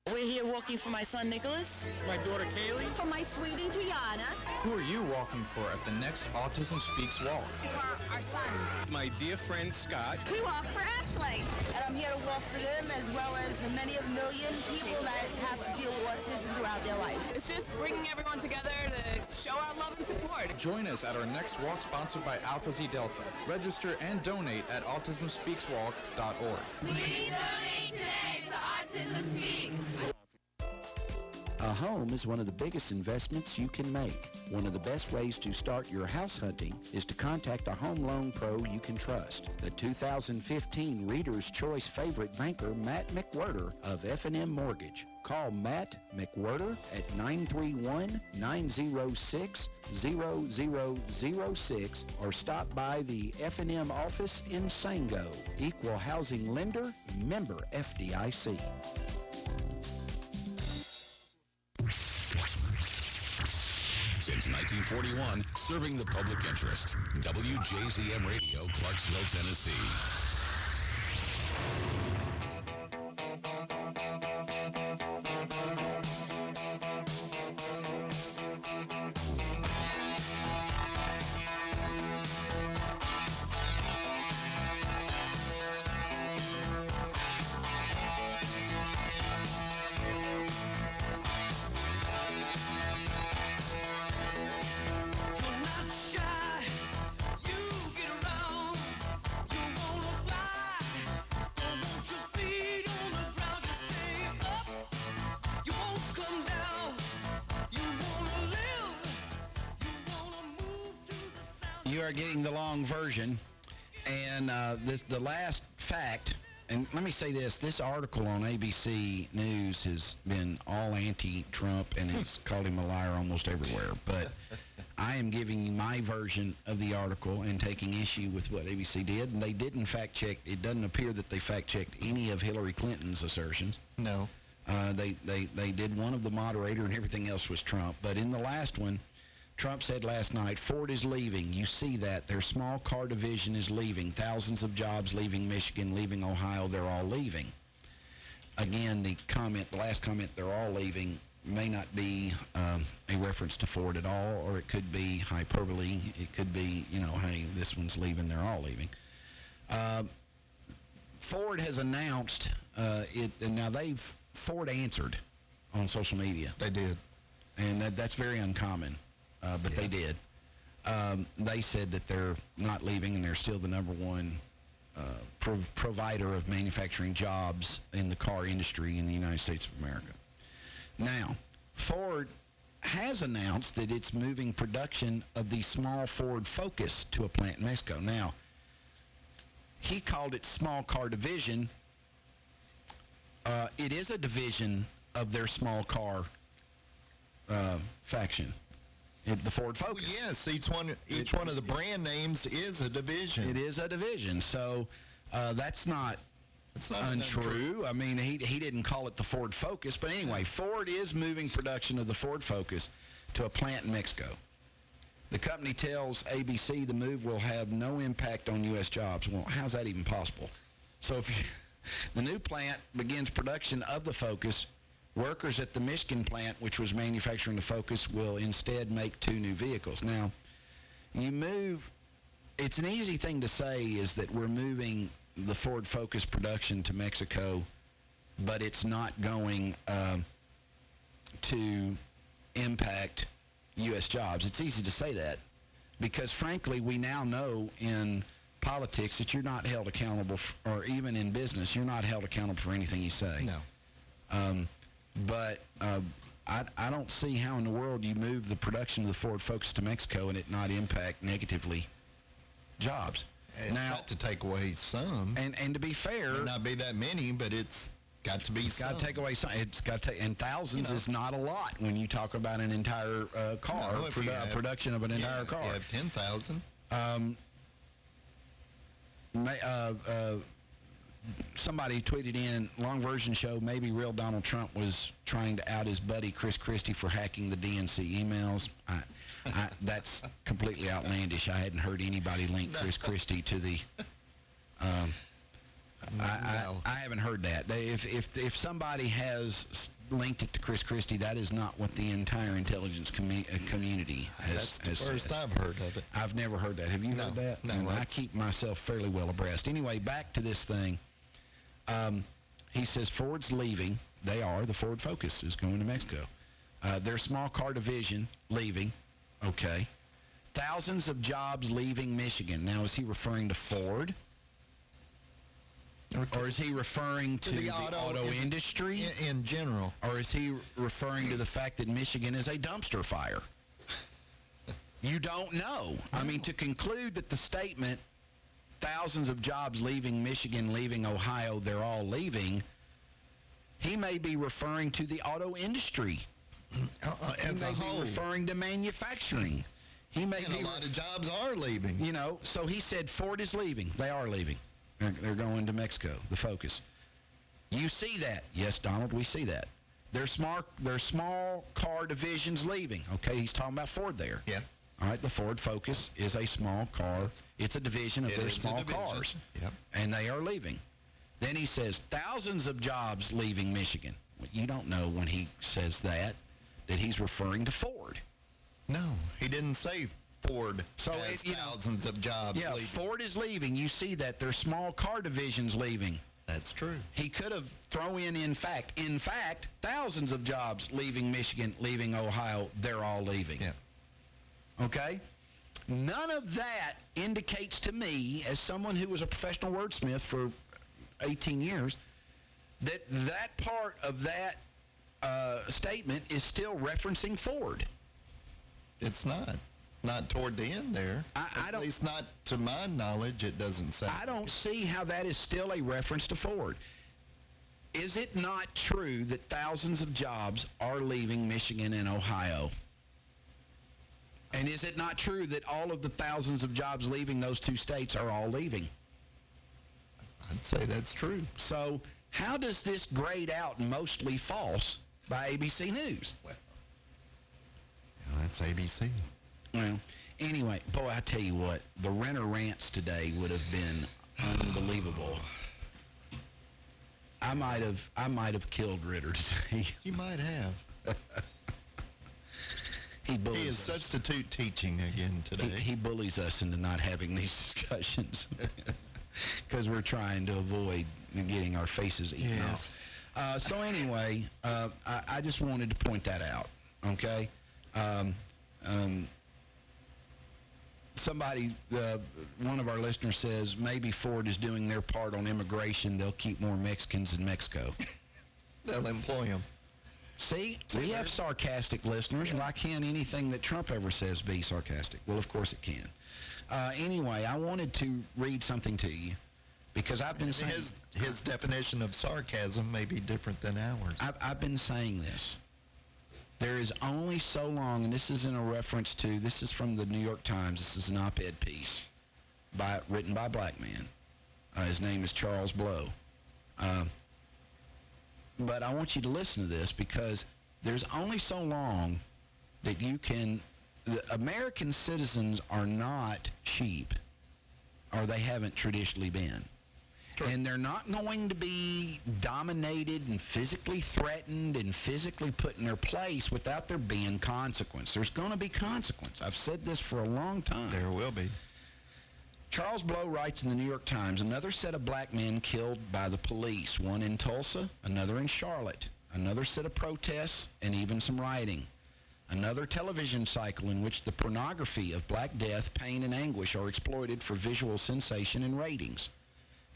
We're here walking for my son Nicholas. My daughter Kaylee. For my sweetie Gianna. Who are you walking for at the next Autism Speaks walk? For our sons. My dear friend Scott. We walk for Ashley. And I'm here to walk for them as well as the many million people that have to deal with autism throughout their life. It's just bringing everyone together to show our love and support. Join us at our next walk sponsored by Alpha Zeta Delta. Register and donate at autismspeakswalk.org. Please donate today to Autism Speaks. A home is one of the biggest investments you can make. One of the best ways to start your house hunting is to contact a home loan pro you can trust. The 2015 Reader's Choice favorite banker, Matt McWhirter of F&M Mortgage. Call Matt McWhirter at 931-906-0006 or stop by the F&M office in Sango. Equal housing lender, member FDIC. Since 1941, serving the public interest. WJZM Radio, Clarksville, Tennessee. You are getting the long version, and the last fact, and let me say this article on ABC News has been all anti-Trump and has called him a liar almost everywhere, but I am giving you my version of the article and taking issue with what ABC did, and they didn't fact-check. It doesn't appear that they fact-checked any of Hillary Clinton's assertions. No. They did one of the moderator, and everything else was Trump, but in the last one, Trump said last night, Ford is leaving. You see that. Their small car division is leaving. Thousands of jobs leaving Michigan, leaving Ohio. They're all leaving. Again, the last comment, they're all leaving, may not be a reference to Ford at all, or it could be hyperbole. It could be, hey, this one's leaving, they're all leaving. Ford has announced it, and now Ford answered on social media. They did. And that's very uncommon. But they did. They said that they're not leaving and they're still the number one provider of manufacturing jobs in the car industry in the United States of America. Now, Ford has announced that it's moving production of the small Ford Focus to a plant in Mexico. Now, he called it small car division. It is a division of their small car faction. The Ford Focus. Well, yes, each one of the brand names is a division. It is a division, so that's not untrue. I mean, he didn't call it the Ford Focus, but anyway, Ford is moving production of the Ford Focus to a plant in Mexico. The company tells ABC the move will have no impact on U.S. jobs. Well, how's that even possible? So the new plant begins production of the Focus. Workers at the Michigan plant, which was manufacturing the Focus, will instead make 2 new vehicles. Now, it's an easy thing to say is that we're moving the Ford Focus production to Mexico, but it's not going to impact U.S. jobs. It's easy to say that because, frankly, we now know in politics that you're not held accountable, or even in business, you're not held accountable for anything you say. No. But I don't see how in the world you move the production of the Ford Focus to Mexico and it not impact negatively jobs. It's got to take away some. And to be fair, may not be that many, but it's got to be some. Got to take away some. It's got to take, and thousands is not a lot when you talk about an entire car, production of an entire car. You have 10,000. Somebody tweeted in, long version show, maybe real Donald Trump was trying to out his buddy Chris Christie for hacking the DNC emails. That's completely outlandish. I hadn't heard anybody link Chris Christie to the... I haven't heard that. If somebody has linked it to Chris Christie, that is not what the entire intelligence community has That's the first said. I've heard of it. I've never heard that. Have you heard that? No. I keep myself fairly well abreast. Anyway, back to this thing. He says Ford's leaving. They are. The Ford Focus is going to Mexico. Their small car division leaving. Okay. Thousands of jobs leaving Michigan. Now, is he referring to Ford? Or is he referring to the auto industry? In general. Or is he referring to the fact that Michigan is a dumpster fire? You don't know. I mean, to conclude that the statement, thousands of jobs leaving Michigan, leaving Ohio, they're all leaving, he may be referring to the auto industry. As a whole. He may be referring to manufacturing. He may a lot of jobs are leaving. You know, so he said Ford is leaving. They are leaving. They're going to Mexico, the Focus. You see that. Yes, Donald, we see that. Their small car division's leaving. Okay, he's talking about Ford there. Yeah. All right, the Ford Focus is a small car. It's a division of their small cars. Yep. And they are leaving. Then he says thousands of jobs leaving Michigan. Well, you don't know when he says that he's referring to Ford. No, he didn't say Ford has thousands of jobs leaving. Ford is leaving. You see that. Their small car division's leaving. That's true. He could have thrown in fact, thousands of jobs leaving Michigan, leaving Ohio. They're all leaving. Yeah. Okay? None of that indicates to me, as someone who was a professional wordsmith for 18 years, that part of that statement is still referencing Ford. It's not. Not toward the end there. At least not to my knowledge, it doesn't say. I don't see how that is still a reference to Ford. Is it not true that thousands of jobs are leaving Michigan and Ohio? And is it not true that all of the thousands of jobs leaving those two states are all leaving? I'd say that's true. So how does this grade out mostly false by ABC News? Well, that's ABC. Well, anyway, boy, I tell you what, the Renner rants today would have been unbelievable. I might have killed Ritter today. You might have. He is substitute teaching again today. He bullies us into not having these discussions because we're trying to avoid getting our faces eaten off. So anyway, I just wanted to point that out, okay? Somebody, one of our listeners says, maybe Ford is doing their part on immigration. They'll keep more Mexicans in Mexico. They'll employ them. See, we have sarcastic listeners. Why can't anything that Trump ever says be sarcastic? Well, of course it can. Anyway, I wanted to read something to you because I've been saying... His definition of sarcasm may be different than ours. I've been saying this. There is only so long, and this is in a reference to, this is from the New York Times. This is an op-ed piece written by a black man. His name is Charles Blow. But I want you to listen to this because there's only so long that you can the American citizens are not sheep, or they haven't traditionally been. Sure. And they're not going to be dominated and physically threatened and physically put in their place without there being consequence. There's going to be consequence. I've said this for a long time. There will be. Charles Blow writes in the New York Times, another set of black men killed by the police, one in Tulsa, another in Charlotte, another set of protests, and even some rioting. Another television cycle in which the pornography of black death, pain, and anguish are exploited for visual sensation and ratings.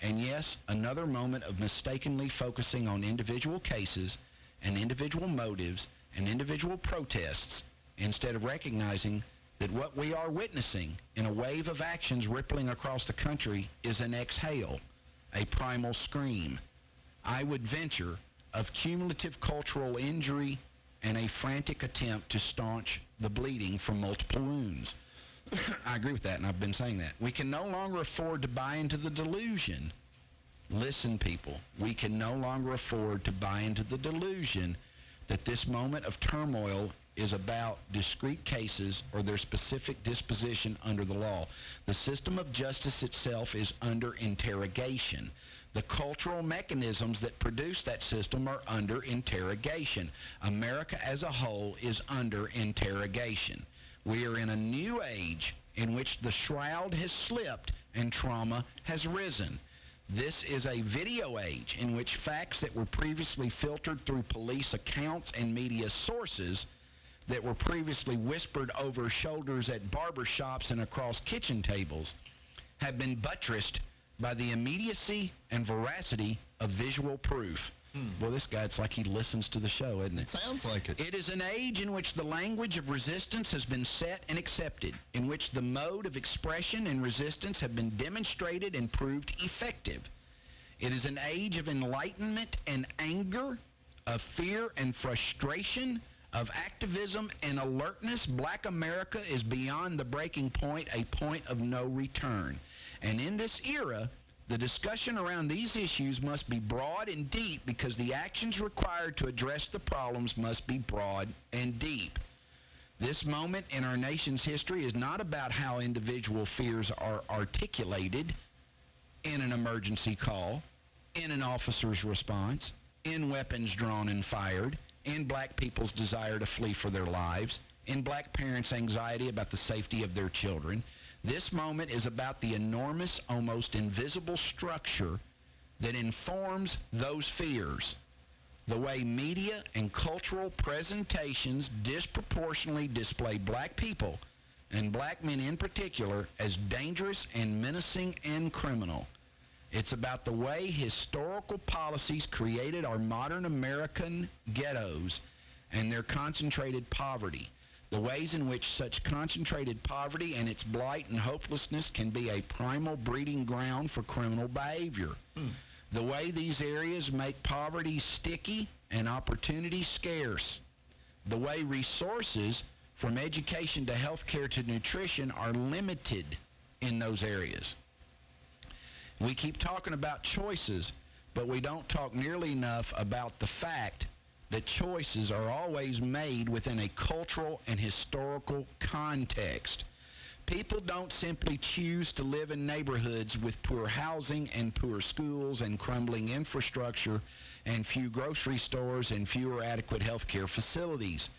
And yes, another moment of mistakenly focusing on individual cases and individual motives and individual protests instead of recognizing that what we are witnessing in a wave of actions rippling across the country is an exhale, a primal scream, I would venture, of cumulative cultural injury and a frantic attempt to staunch the bleeding from multiple wounds. I agree with that, and I've been saying that. We can no longer afford to buy into the delusion. Listen, people, we can no longer afford to buy into the delusion that this moment of turmoil is about discrete cases or their specific disposition under the law. The system of justice itself is under interrogation. The cultural mechanisms that produce that system are under interrogation. America as a whole is under interrogation. We are in a new age in which the shroud has slipped and trauma has risen. This is a video age in which facts that were previously filtered through police accounts and media sources that were previously whispered over shoulders at barber shops and across kitchen tables have been buttressed by the immediacy and veracity of visual proof. Well, this guy, it's like he listens to the show, isn't it? It sounds like it. It is an age in which the language of resistance has been set and accepted, in which the mode of expression and resistance have been demonstrated and proved effective. It is an age of enlightenment and anger, of fear and frustration, of activism and alertness. Black America is beyond the breaking point, a point of no return. And in this era, the discussion around these issues must be broad and deep because the actions required to address the problems must be broad and deep. This moment in our nation's history is not about how individual fears are articulated in an emergency call, in an officer's response, in weapons drawn and fired, in black people's desire to flee for their lives, in black parents' anxiety about the safety of their children. This moment is about the enormous, almost invisible structure that informs those fears. The way media and cultural presentations disproportionately display black people, and black men in particular, as dangerous and menacing and criminal. It's about the way historical policies created our modern American ghettos and their concentrated poverty. The ways in which such concentrated poverty and its blight and hopelessness can be a primal breeding ground for criminal behavior. The way these areas make poverty sticky and opportunity scarce. The way resources from education to healthcare to nutrition are limited in those areas. We keep talking about choices, but we don't talk nearly enough about the fact that choices are always made within a cultural and historical context. People don't simply choose to live in neighborhoods with poor housing and poor schools and crumbling infrastructure and few grocery stores and fewer adequate health care facilities.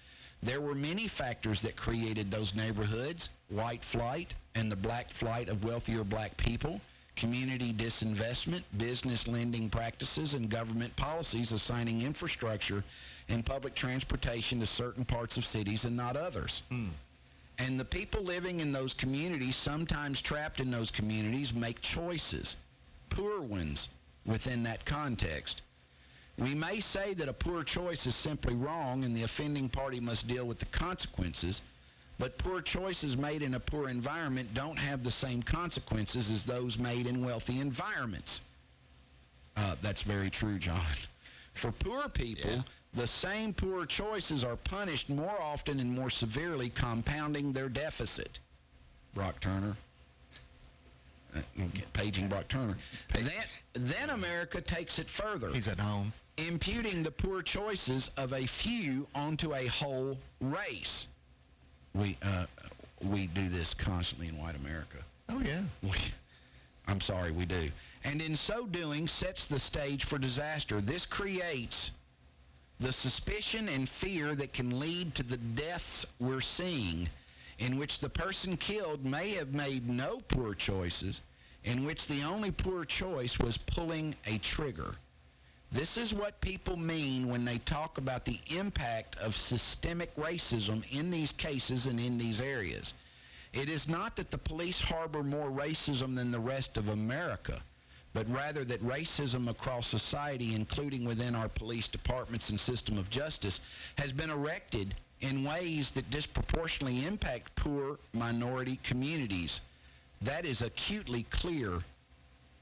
There were many factors that created those neighborhoods: white flight and the black flight of wealthier black people, community disinvestment, business lending practices, and government policies assigning infrastructure and public transportation to certain parts of cities and not others. And the people living in those communities, sometimes trapped in those communities, make choices, poor ones, within that context. We may say that a poor choice is simply wrong and the offending party must deal with the consequences, but poor choices made in a poor environment don't have the same consequences as those made in wealthy environments. That's very true, John. For poor people, the same poor choices are punished more often and more severely, compounding their deficit. Brock Turner. Paging Brock Turner. Then America takes it further. He's at home. Imputing the poor choices of a few onto a whole race. we do this constantly in white America. Oh, yeah. I'm sorry, we do. And in so doing, sets the stage for disaster. This creates the suspicion and fear that can lead to the deaths we're seeing, in which the person killed may have made no poor choices, in which the only poor choice was pulling a trigger. This is what people mean when they talk about the impact of systemic racism in these cases and in these areas. It is not that the police harbor more racism than the rest of America, but rather that racism across society, including within our police departments and system of justice, has been erected in ways that disproportionately impact poor minority communities. That is acutely clear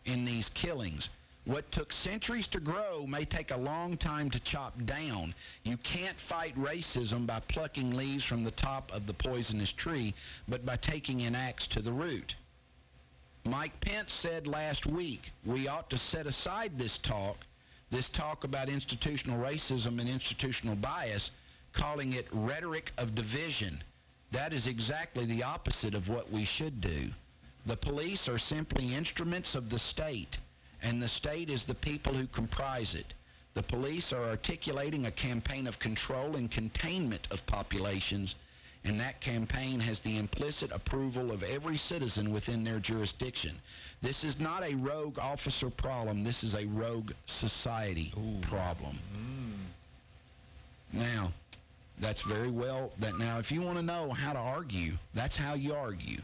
in these killings. What took centuries to grow may take a long time to chop down. You can't fight racism by plucking leaves from the top of the poisonous tree, but by taking an axe to the root. Mike Pence said last week, we ought to set aside this talk about institutional racism and institutional bias, calling it rhetoric of division. That is exactly the opposite of what we should do. The police are simply instruments of the state, and the state is the people who comprise it. The police are articulating a campaign of control and containment of populations, and that campaign has the implicit approval of every citizen within their jurisdiction. This is not a rogue officer problem. This is a rogue society problem. Now, that's very well. Now, if you want to know how to argue, that's how you argue.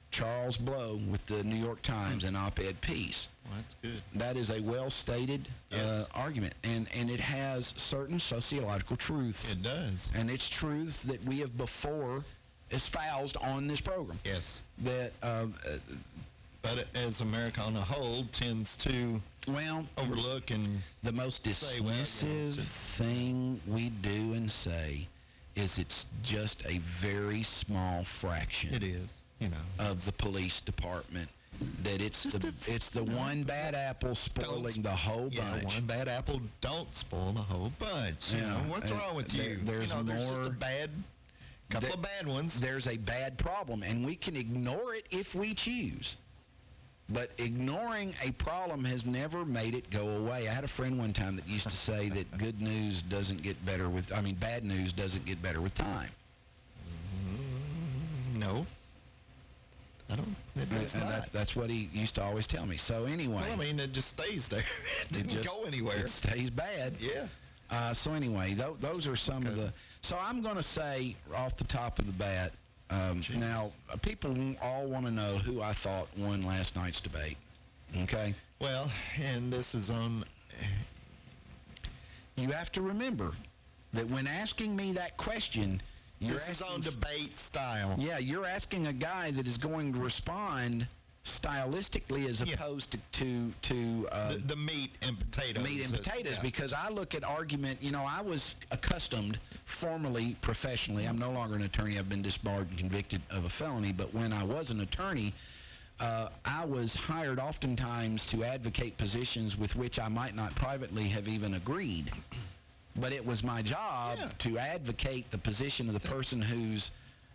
Charles Blow with the New York Times, an op-ed piece. Well, that's good. That is a well-stated argument, and it has certain sociological truths. It does. And it's truths that we have before espoused on this program. Yes. That, but as America on a whole tends to overlook and the most dismissive thing we do and say is it's just a very small fraction. It is. Of the police department, that it's the one bad apple spoiling the whole bunch. One bad apple don't spoil the whole bunch. What's wrong with you? There's just a couple of bad ones. There's a bad problem, and we can ignore it if we choose. But ignoring a problem has never made it go away. I had a friend one time that used to say that bad news doesn't get better with time. No. I don't. That's what he used to always tell me. So anyway. Well, I mean, it just stays there. It didn't go anywhere. It stays bad. Yeah. So anyway, those are some of the. So I'm going to say off the top of the bat. Now, people all want to know who I thought won last night's debate. Okay. Well, and this is on. You have to remember that when asking me that question. This is on debate style. Yeah, you're asking a guy that is going to respond stylistically as opposed to the meat and potatoes. Meat and potatoes, because I look at argument. I was accustomed, formerly, professionally. I'm no longer an attorney. I've been disbarred and convicted of a felony. But when I was an attorney, I was hired oftentimes to advocate positions with which I might not privately have even agreed. But it was my job to advocate the position of the person whose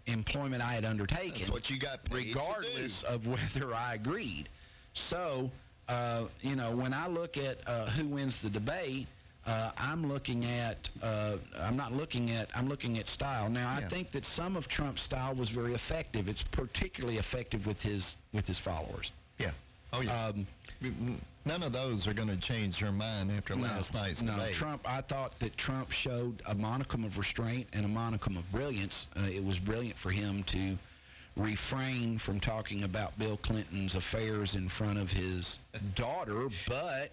employment I had undertaken. That's what you got paid regardless of whether I agreed. So, when I look at who wins the debate, I'm looking at style. Now, I think that some of Trump's style was very effective. It's particularly effective with his followers. Yeah. Oh yeah. None of those are going to change your mind after last night's debate. I thought that Trump showed a modicum of restraint and a modicum of brilliance. It was brilliant for him to refrain from talking about Bill Clinton's affairs in front of his daughter, but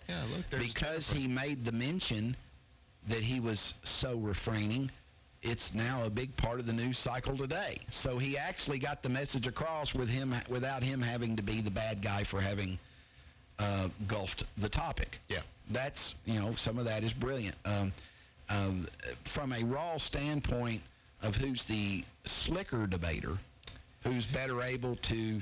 because he made the mention that he was so refraining, it's now a big part of the news cycle today. So he actually got the message across without him having to be the bad guy for having gulfed the topic. Yeah. That's, some of that is brilliant. From a raw standpoint of who's the slicker debater, who's better able to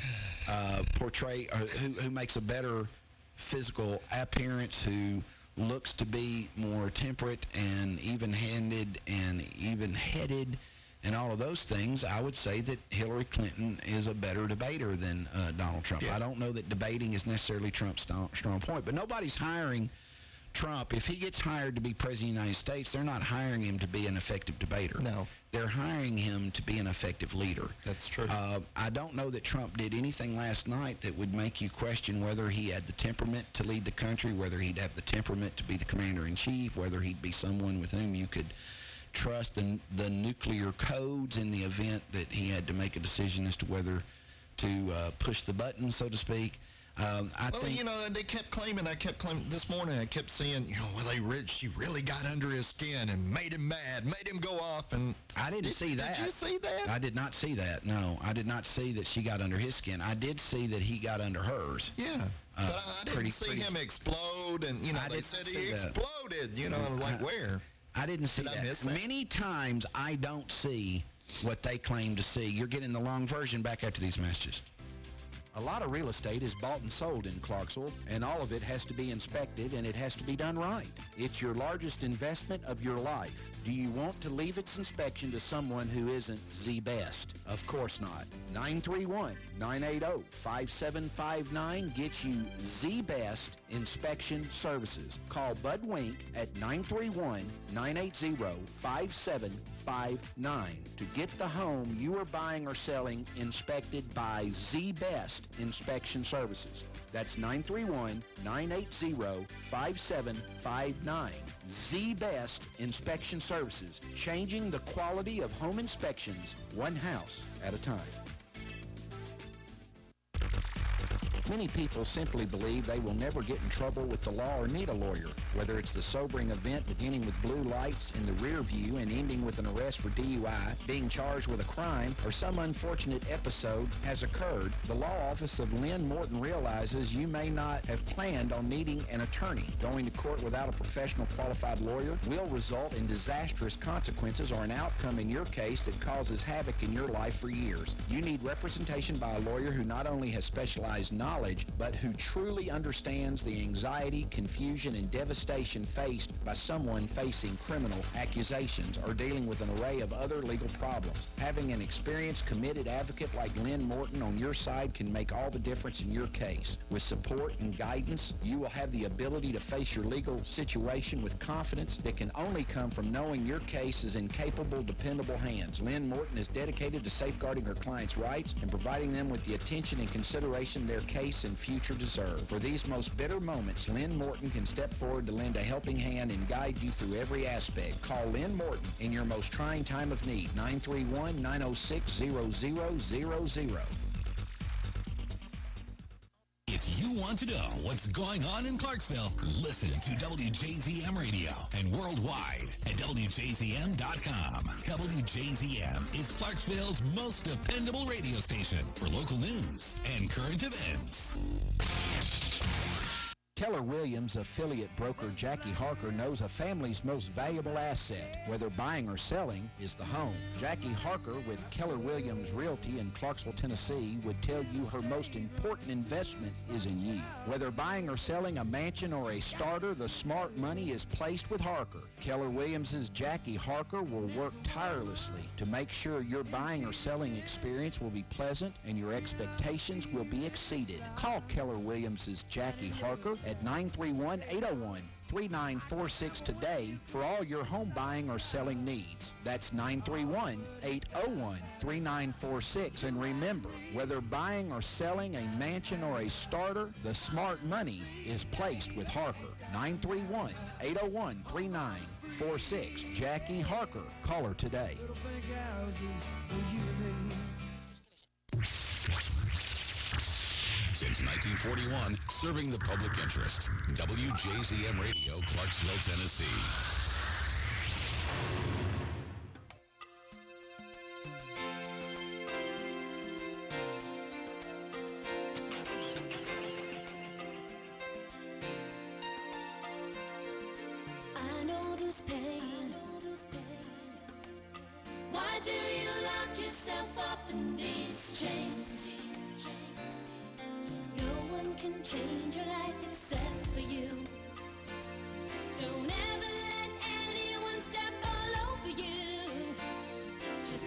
portray, or who makes a better physical appearance, who looks to be more temperate and even-handed and even-headed and all of those things, I would say that Hillary Clinton is a better debater than Donald Trump. I don't know that debating is necessarily Trump's strong point, but nobody's hiring Trump. If he gets hired to be president of the United States, they're not hiring him to be an effective debater. No. They're hiring him to be an effective leader. That's true. I don't know that Trump did anything last night that would make you question whether he had the temperament to lead the country, whether he'd have the temperament to be the commander-in-chief, whether he'd be someone with whom you could trust the nuclear codes in the event that he had to make a decision as to whether to push the button, so to speak. I think, you know, I kept claiming this morning, I kept saying, she really got under his skin and made him mad, made him go off. And I didn't see that. Did you see that? I did not see that, no. I did not see that she got under his skin. I did see that he got under hers. Yeah. But I didn't see him explode, and, they said he exploded, I was like, where? I didn't see that. Many times I don't see what they claim to see. You're getting the long version. Back after these messages. A lot of real estate is bought and sold in Clarksville, and all of it has to be inspected, and it has to be done right. It's your largest investment of your life. Do you want to leave its inspection to someone who isn't the best? Of course not. 931-980-5759 gets you the best inspection services. Call Bud Wink at 931-980-5759 to get the home you are buying or selling inspected by the best inspection services. That's 931-980-5759. The best inspection services, changing the quality of home inspections one house at a time. Many people simply believe they will never get in trouble with the law or need a lawyer, whether it's the sobering event beginning with blue lights in the rear view and ending with an arrest for DUI, being charged with a crime, or some unfortunate episode has occurred. The law office of Lynn Morton realizes you may not have planned on needing an attorney. Going to court without a professional qualified lawyer will result in disastrous consequences or an outcome in your case that causes havoc in your life for years. You need representation by a lawyer who not only has specialized knowledge, but who truly understands the anxiety, confusion, and devastation faced by someone facing criminal accusations or dealing with an array of other legal problems. Having an experienced, committed advocate like Lynn Morton on your side can make all the difference in your case. With support and guidance, you will have the ability to face your legal situation with confidence that can only come from knowing your case is in capable, dependable hands. Lynn Morton is dedicated to safeguarding her clients' rights and providing them with the attention and consideration their case and future deserve. For these most bitter moments, Lynn Morton can step forward to lend a helping hand and guide you through every aspect. Call Lynn Morton in your most trying time of need, 931-906-0000. If you want to know what's going on in Clarksville, listen to WJZM Radio and worldwide at WJZM.com. WJZM is Clarksville's most dependable radio station for local news and current events. Keller Williams affiliate broker Jackie Harker knows a family's most valuable asset, whether buying or selling, is the home. Jackie Harker with Keller Williams Realty in Clarksville, Tennessee would tell you her most important investment is in you. Whether buying or selling a mansion or a starter, the smart money is placed with Harker. Keller Williams' Jackie Harker will work tirelessly to make sure your buying or selling experience will be pleasant and your expectations will be exceeded. Call Keller Williams' Jackie Harker at 931-801-3946 today for all your home buying or selling needs. That's 931-801-3946. And remember, whether buying or selling a mansion or a starter, the smart money is placed with Harker. 931-801-3946. Jackie Harker. Call her today. Since 1941, serving the public interest. WJZM Radio, Clarksville, Tennessee. I know this pain. Why do you lock yourself up in these chains? No one can change your life except for you. Don't ever let anyone step all over you. Just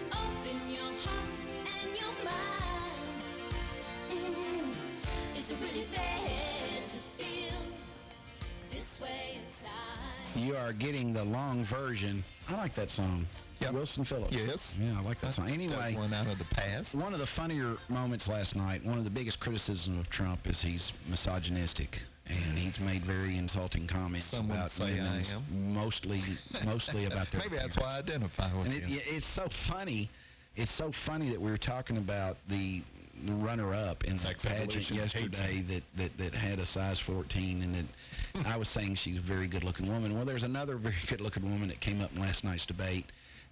are getting the long version. I like that song. Yep. Wilson Phillips. Yes. Yeah, I like that song. Anyway, one out of the past. One of the funnier moments last night, one of the biggest criticisms of Trump is he's misogynistic. And he's made very insulting comments Some about would say women, I am. mostly about their Maybe that's why I identify with and him. it's so funny. It's so funny that we were talking about the runner-up in the Sex pageant evolution yesterday that had a size 14, and that I was saying she's a very good-looking woman. Well, there's another very good-looking woman that came up in last night's debate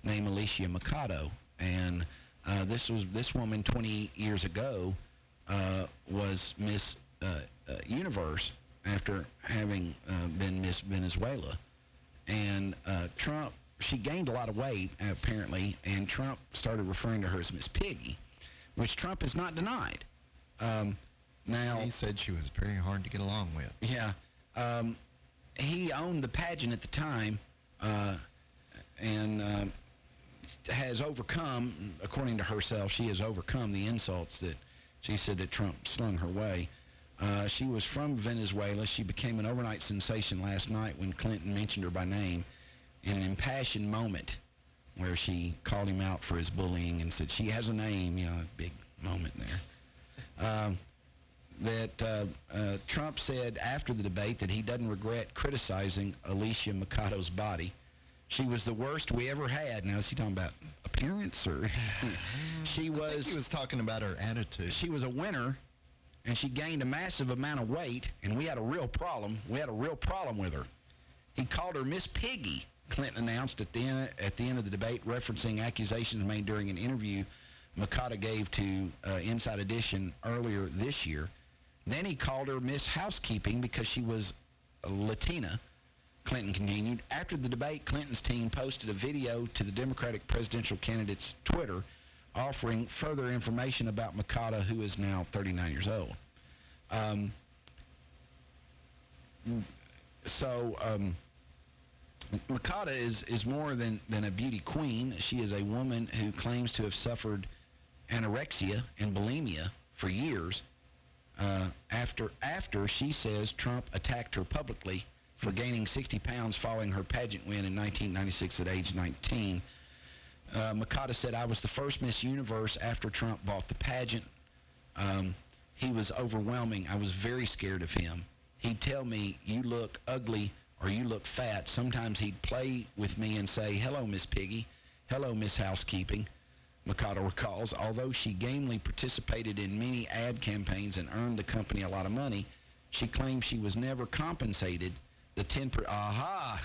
named Alicia Mikado, and this woman 20 years ago was Miss Universe after having been Miss Venezuela. And Trump, she gained a lot of weight, apparently, and Trump started referring to her as Miss Piggy, which Trump has not denied. Now he said she was very hard to get along with. Yeah. He owned the pageant at the time and has overcome, according to herself, she has overcome the insults that she said that Trump slung her way. She was from Venezuela. She became an overnight sensation last night when Clinton mentioned her by name in an impassioned moment where she called him out for his bullying and said she has a name, a big moment there. Trump said after the debate that he doesn't regret criticizing Alicia Mikado's body. She was the worst we ever had. Now, is he talking about appearance or? She was. I think he was talking about her attitude. She was a winner, and she gained a massive amount of weight, and we had a real problem. We had a real problem with her. He called her Miss Piggy, Clinton announced at the end of the debate, referencing accusations made during an interview Mikado gave to Inside Edition earlier this year. Then he called her Miss Housekeeping because she was Latina. Clinton continued. After the debate, Clinton's team posted a video to the Democratic presidential candidate's Twitter offering further information about Mikado, who is now 39 years old. Mikado is more than a beauty queen. She is a woman who claims to have suffered anorexia and bulimia for years after she says Trump attacked her publicly for gaining 60 pounds following her pageant win in 1996 at age 19. Mikado said, I was the first Miss Universe after Trump bought the pageant. He was overwhelming. I was very scared of him. He'd tell me, you look ugly or you look fat. Sometimes he'd play with me and say, hello, Miss Piggy. Hello, Miss Housekeeping. Mikado recalls, although she gamely participated in many ad campaigns and earned the company a lot of money, she claims she was never compensated the 10%. Aha!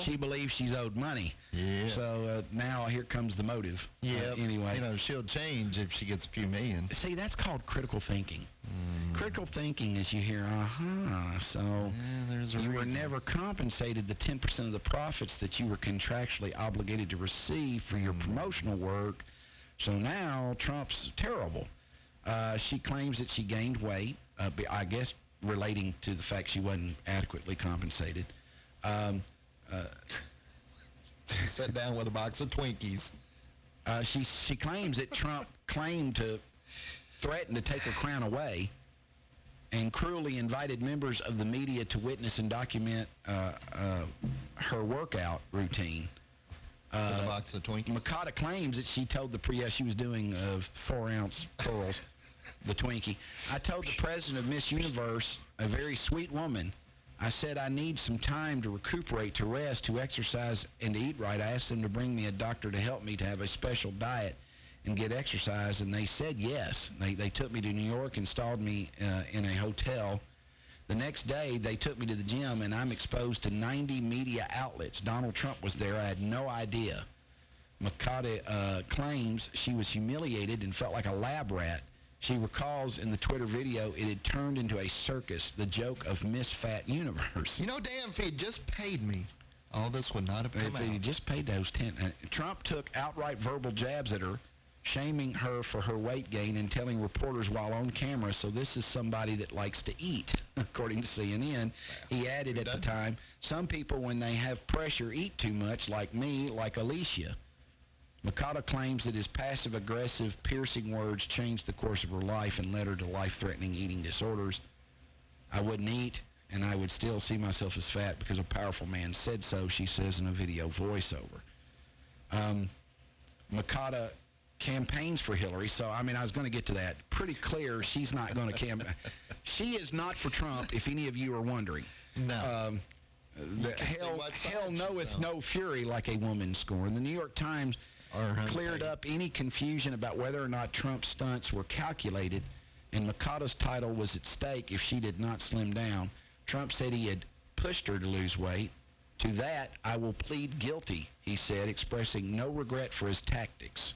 She believes she's owed money. Yeah. So now here comes the motive. Yeah. Anyway. She'll change if she gets a few million. See, that's called critical thinking. Critical thinking is you hear, so there's a you were reason. never compensated the 10% of the profits that you were contractually obligated to receive for your promotional work. So now Trump's terrible. She claims that she gained weight, I guess relating to the fact she wasn't adequately compensated. Sat down with a box of Twinkies. She claims that Trump claimed to threaten to take her crown away and cruelly invited members of the media to witness and document her workout routine. With a box of Twinkies? Mikado claims that she told the she was doing 4-ounce curls, the Twinkie. I told the president of Miss Universe, a very sweet woman, I said I need some time to recuperate, to rest, to exercise, and to eat right. I asked them to bring me a doctor to help me to have a special diet and get exercise, and they said yes. They took me to New York, installed me in a hotel. The next day, they took me to the gym, and I'm exposed to 90 media outlets. Donald Trump was there. I had no idea. Mikado claims she was humiliated and felt like a lab rat. She recalls in the Twitter video it had turned into a circus, the joke of Miss Fat Universe. Damn, if he had just paid me, all this would not have come out. If he just paid those 10. Trump took outright verbal jabs at her, shaming her for her weight gain and telling reporters while on camera, so this is somebody that likes to eat, according to CNN. He added at the time, some people, when they have pressure, eat too much, like me, like Alicia. Mikado claims that his passive-aggressive, piercing words changed the course of her life and led her to life-threatening eating disorders. I wouldn't eat. and I would still see myself as fat because a powerful man said so, she says in a video voiceover. Makata campaigns for Hillary, so, I mean, I was going to get to that. Pretty clear she's not going to campaign. She is not for Trump, if any of you are wondering. No. Hell knoweth no fury like a woman scorned. The New York Times cleared up any confusion about whether or not Trump's stunts were calculated, and Makata's title was at stake if she did not slim down. Trump said he had pushed her to lose weight. To that, I will plead guilty, he said, expressing no regret for his tactics.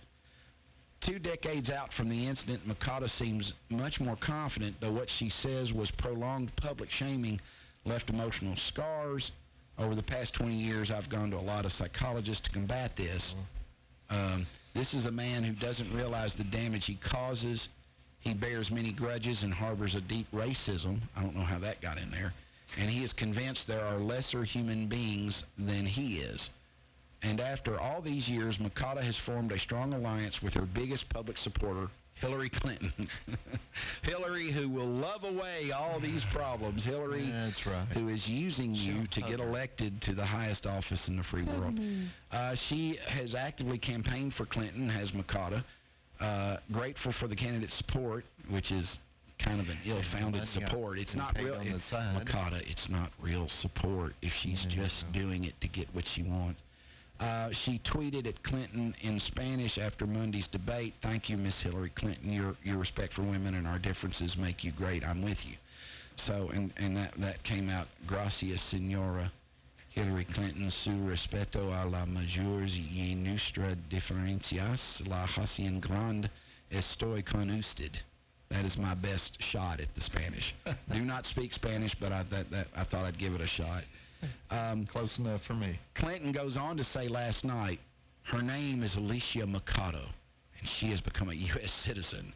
2 decades out from the incident, Makata seems much more confident, though what she says was prolonged public shaming left emotional scars. Over the past 20 years, I've gone to a lot of psychologists to combat this. This is a man who doesn't realize the damage he causes. He bears many grudges and harbors a deep racism. I don't know how that got in there. And he is convinced there are lesser human beings than he is. And after all these years, Makata has formed a strong alliance with her biggest public supporter, Hillary Clinton. Hillary, who will love away all these problems. Hillary, that's right, who is using you to get elected to the highest office in the free world. She has actively campaigned for Clinton, has Makata. Grateful for the candidate's support, which is kind of an ill-founded support. It's not real. Makata, it's not real support if she's just doing it to get what she wants. She tweeted at Clinton in Spanish after Monday's debate, "Thank you, Miss Hillary Clinton. Your respect for women and our differences make you great. I'm with you." So, and that came out, "Gracias, señora Hillary Clinton. Su respeto a la mayores y nuestra diferencias. La hacen grande. Estoy con usted." That is my best shot at the Spanish. Do not speak Spanish, but I thought I'd give it a shot. Close enough for me. Clinton goes on to say last night, her name is Alicia Mercado, and she has become a U.S. citizen.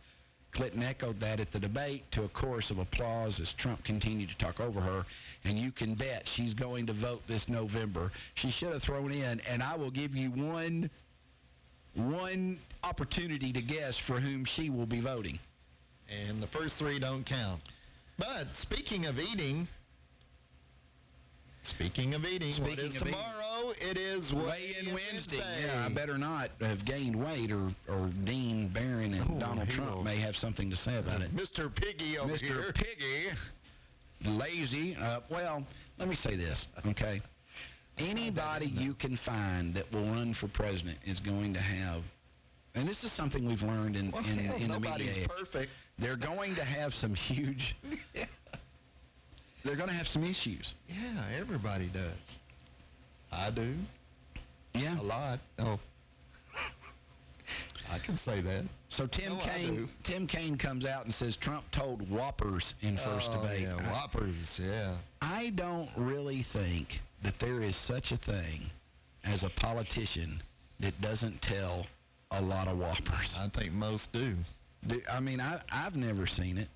Clinton echoed that at the debate to a chorus of applause as Trump continued to talk over her, and you can bet she's going to vote this November. She should have thrown in, and I will give you one opportunity to guess for whom she will be voting. And the first 3 don't count. But speaking of eating, what is tomorrow? It is Weigh-in Wednesday. Yeah, I better not have gained weight, or Dean Barron and Donald Trump may have something to say about it. Mr. Piggy over here. Mr. Piggy, lazy. Well, let me say this, okay? Anybody you can find that will run for president is going to have, and this is something we've learned in the media. Nobody's perfect. They're going to have some huge... They're going to have some issues. Yeah, everybody does. I do. Yeah. A lot. Oh. I can say that. So Tim Kaine comes out and says Trump told whoppers in first debate. Yeah, whoppers, yeah. I don't really think that there is such a thing as a politician that doesn't tell a lot of whoppers. I think most do. I mean, I've never seen it.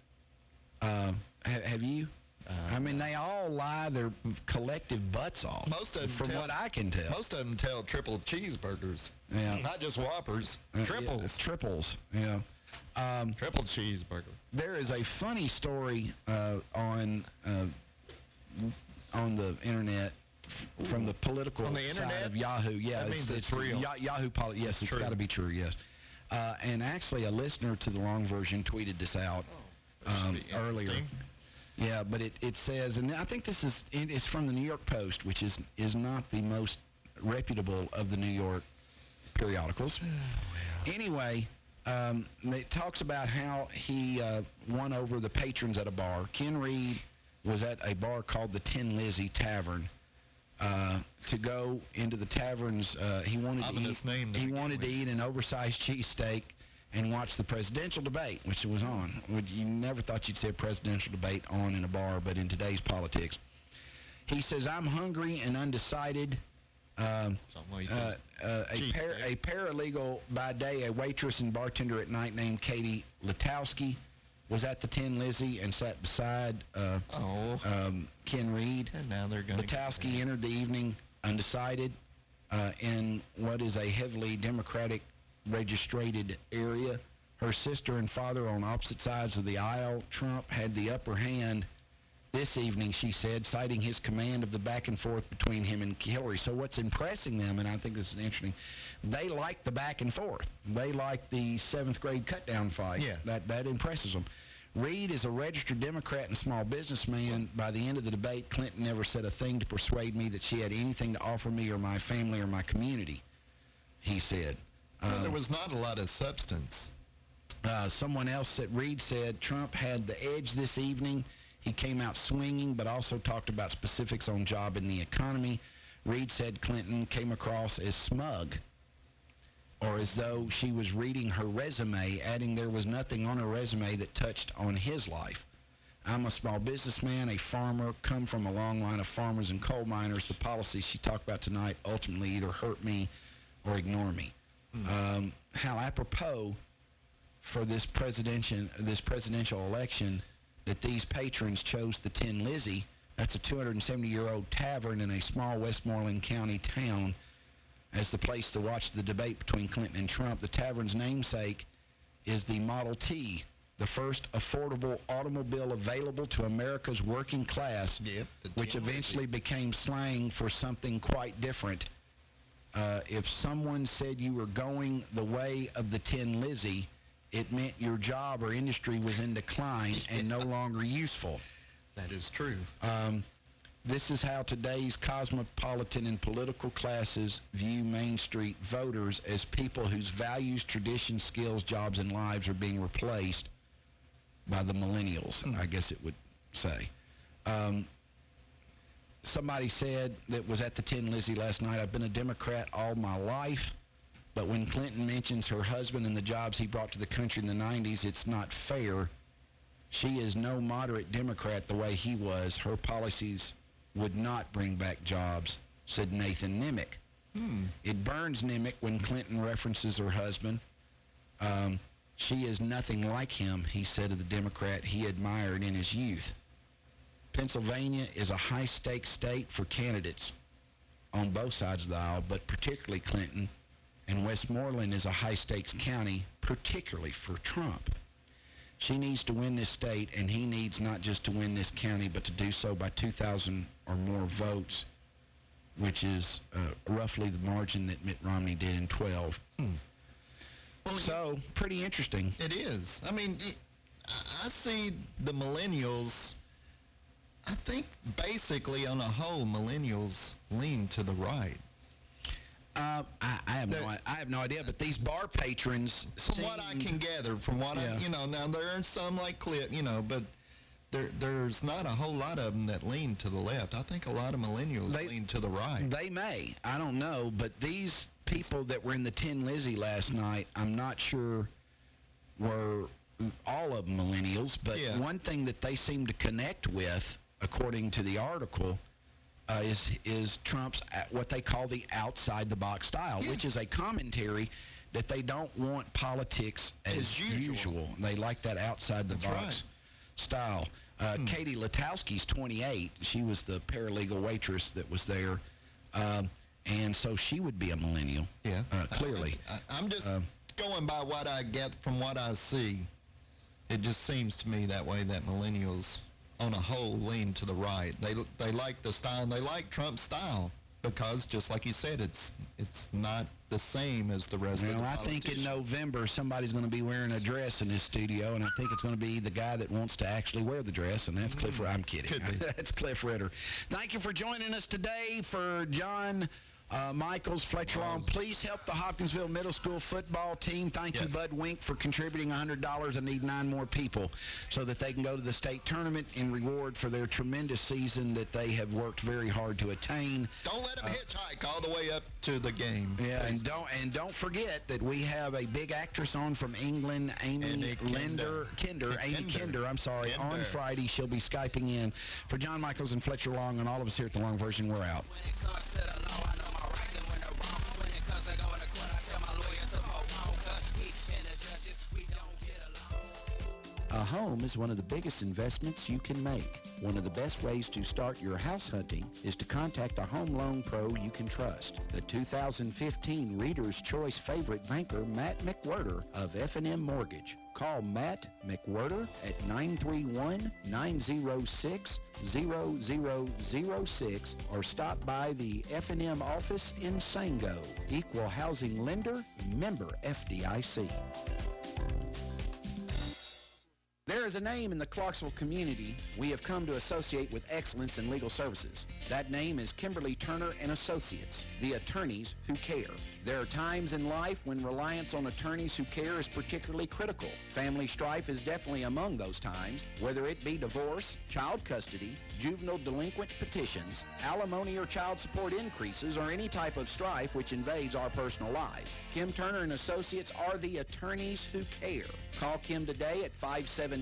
Have you? I mean, they all lie their collective butts off. Most of them, from what I can tell. Most of them tell triple cheeseburgers. Yeah. Not just Whoppers. Triples. It's triples. Yeah. Triple cheeseburger. There is a funny story on the internet from the political side of Yahoo. Yeah, that means it's real. Yahoo. Yes, it's got to be true. Yes. And actually, a listener to the long version tweeted this out earlier. Yeah, but it says, and I think it's from the New York Post, which is not the most reputable of the New York periodicals. Anyway, it talks about how he won over the patrons at a bar. Ken Reed was at a bar called the Tin Lizzy Tavern. To go into the tavern's, he wanted to eat an oversized cheesesteak and watch the presidential debate, which was on. You never thought you'd see a presidential debate on in a bar, but in today's politics. He says, "I'm hungry and undecided." A paralegal by day, a waitress and bartender at night named Katie Letowski was at the Tin Lizzy and sat beside Ken Reed. And now they're going Letowski entered the evening undecided in what is a heavily Democratic registrated area. Her sister and father on opposite sides of the aisle. Trump had the upper hand this evening, she said, citing his command of the back and forth between him and Hillary. So what's impressing them, and I think this is interesting, they like the back and forth. They like the 7th grade cut-down fight. Yeah. That impresses them. Reid is a registered Democrat and small businessman. By the end of the debate, Clinton never said a thing to persuade me that she had anything to offer me or my family or my community, he said. Well, there was not a lot of substance. Someone else said, Reid said, Trump had the edge this evening. He came out swinging, but also talked about specifics on job and the economy. Reid said Clinton came across as smug, or as though she was reading her resume, adding there was nothing on her resume that touched on his life. I'm a small businessman, a farmer, come from a long line of farmers and coal miners. The policies she talked about tonight ultimately either hurt me or ignore me. How apropos for this presidential election that these patrons chose the Tin Lizzy. That's a 270-year-old tavern in a small Westmoreland County town as the place to watch the debate between Clinton and Trump. The tavern's namesake is the Model T, the first affordable automobile available to America's working class, which eventually became slang for something quite different. If someone said you were going the way of the Tin Lizzy, it meant your job or industry was in decline and no longer useful. That is true. This is how today's cosmopolitan and political classes view Main Street voters as people whose values, traditions, skills, jobs, and lives are being replaced by the millennials, I guess it would say. Somebody said that was at the Tin Lizzy last night, I've been a Democrat all my life, but when Clinton mentions her husband and the jobs he brought to the country in the 90s, it's not fair. She is no moderate Democrat the way he was. Her policies would not bring back jobs, said Nathan Nimick. It burns Nimick when Clinton references her husband. She is nothing like him, he said of the Democrat he admired in his youth. Pennsylvania is a high-stakes state for candidates on both sides of the aisle, but particularly Clinton, and Westmoreland is a high-stakes county, particularly for Trump. She needs to win this state, and he needs not just to win this county, but to do so by 2,000 or more votes, which is roughly the margin that Mitt Romney did in 12. Well, so, pretty interesting. It is. I mean, I see the millennials, I think basically on a whole, millennials lean to the right. I have no idea, but these bar patrons From what I can gather, from what now there are some like Clip, but there's not a whole lot of them that lean to the left. I think a lot of millennials lean to the right. They may. I don't know, but these people that were in the Tin Lizzy last night, I'm not sure were all of them millennials, but one thing that they seem to connect with, according to the article, is Trump's what they call the outside-the-box style, which is a commentary that they don't want politics as usual. They like that outside-the-box style. Katie Latowski's 28. She was the paralegal waitress that was there, and so she would be a millennial, clearly. I'm just going by what I get from what I see. It just seems to me that way that millennials on a whole lean to the right. They like the style, and they like Trump's style because, just like you said, it's not the same as the rest of the politicians. I think in November somebody's going to be wearing a dress in this studio, and I think it's going to be the guy that wants to actually wear the dress, and that's Cliff Ritter. I'm kidding. That's Cliff Ritter. Thank you for joining us today. For John Michaels, Fletcher Long, please help the Hopkinsville Middle School football team. Thank you, Bud Wink, for contributing $100. I need 9 more people so that they can go to the state tournament in reward for their tremendous season that they have worked very hard to attain. Don't let them hitchhike all the way up to the game. Yeah, and don't forget that we have a big actress on from England, Amy Kinder, I'm sorry. On Friday, she'll be Skyping in. For John Michaels and Fletcher Long and all of us here at The Long Version, we're out. A home is one of the biggest investments you can make. One of the best ways to start your house hunting is to contact a home loan pro you can trust. The 2015 Reader's Choice favorite banker, Matt McWhirter of F&M Mortgage. Call Matt McWhirter at 931-906-0006 or stop by the F&M office in Sango. Equal housing lender, member FDIC. There is a name in the Clarksville community we have come to associate with excellence in legal services. That name is Kimberly Turner and Associates, the attorneys who care. There are times in life when reliance on attorneys who care is particularly critical. Family strife is definitely among those times, whether it be divorce, child custody, juvenile delinquent petitions, alimony or child support increases, or any type of strife which invades our personal lives. Kim Turner and Associates are the attorneys who care. Call Kim today at 572-1134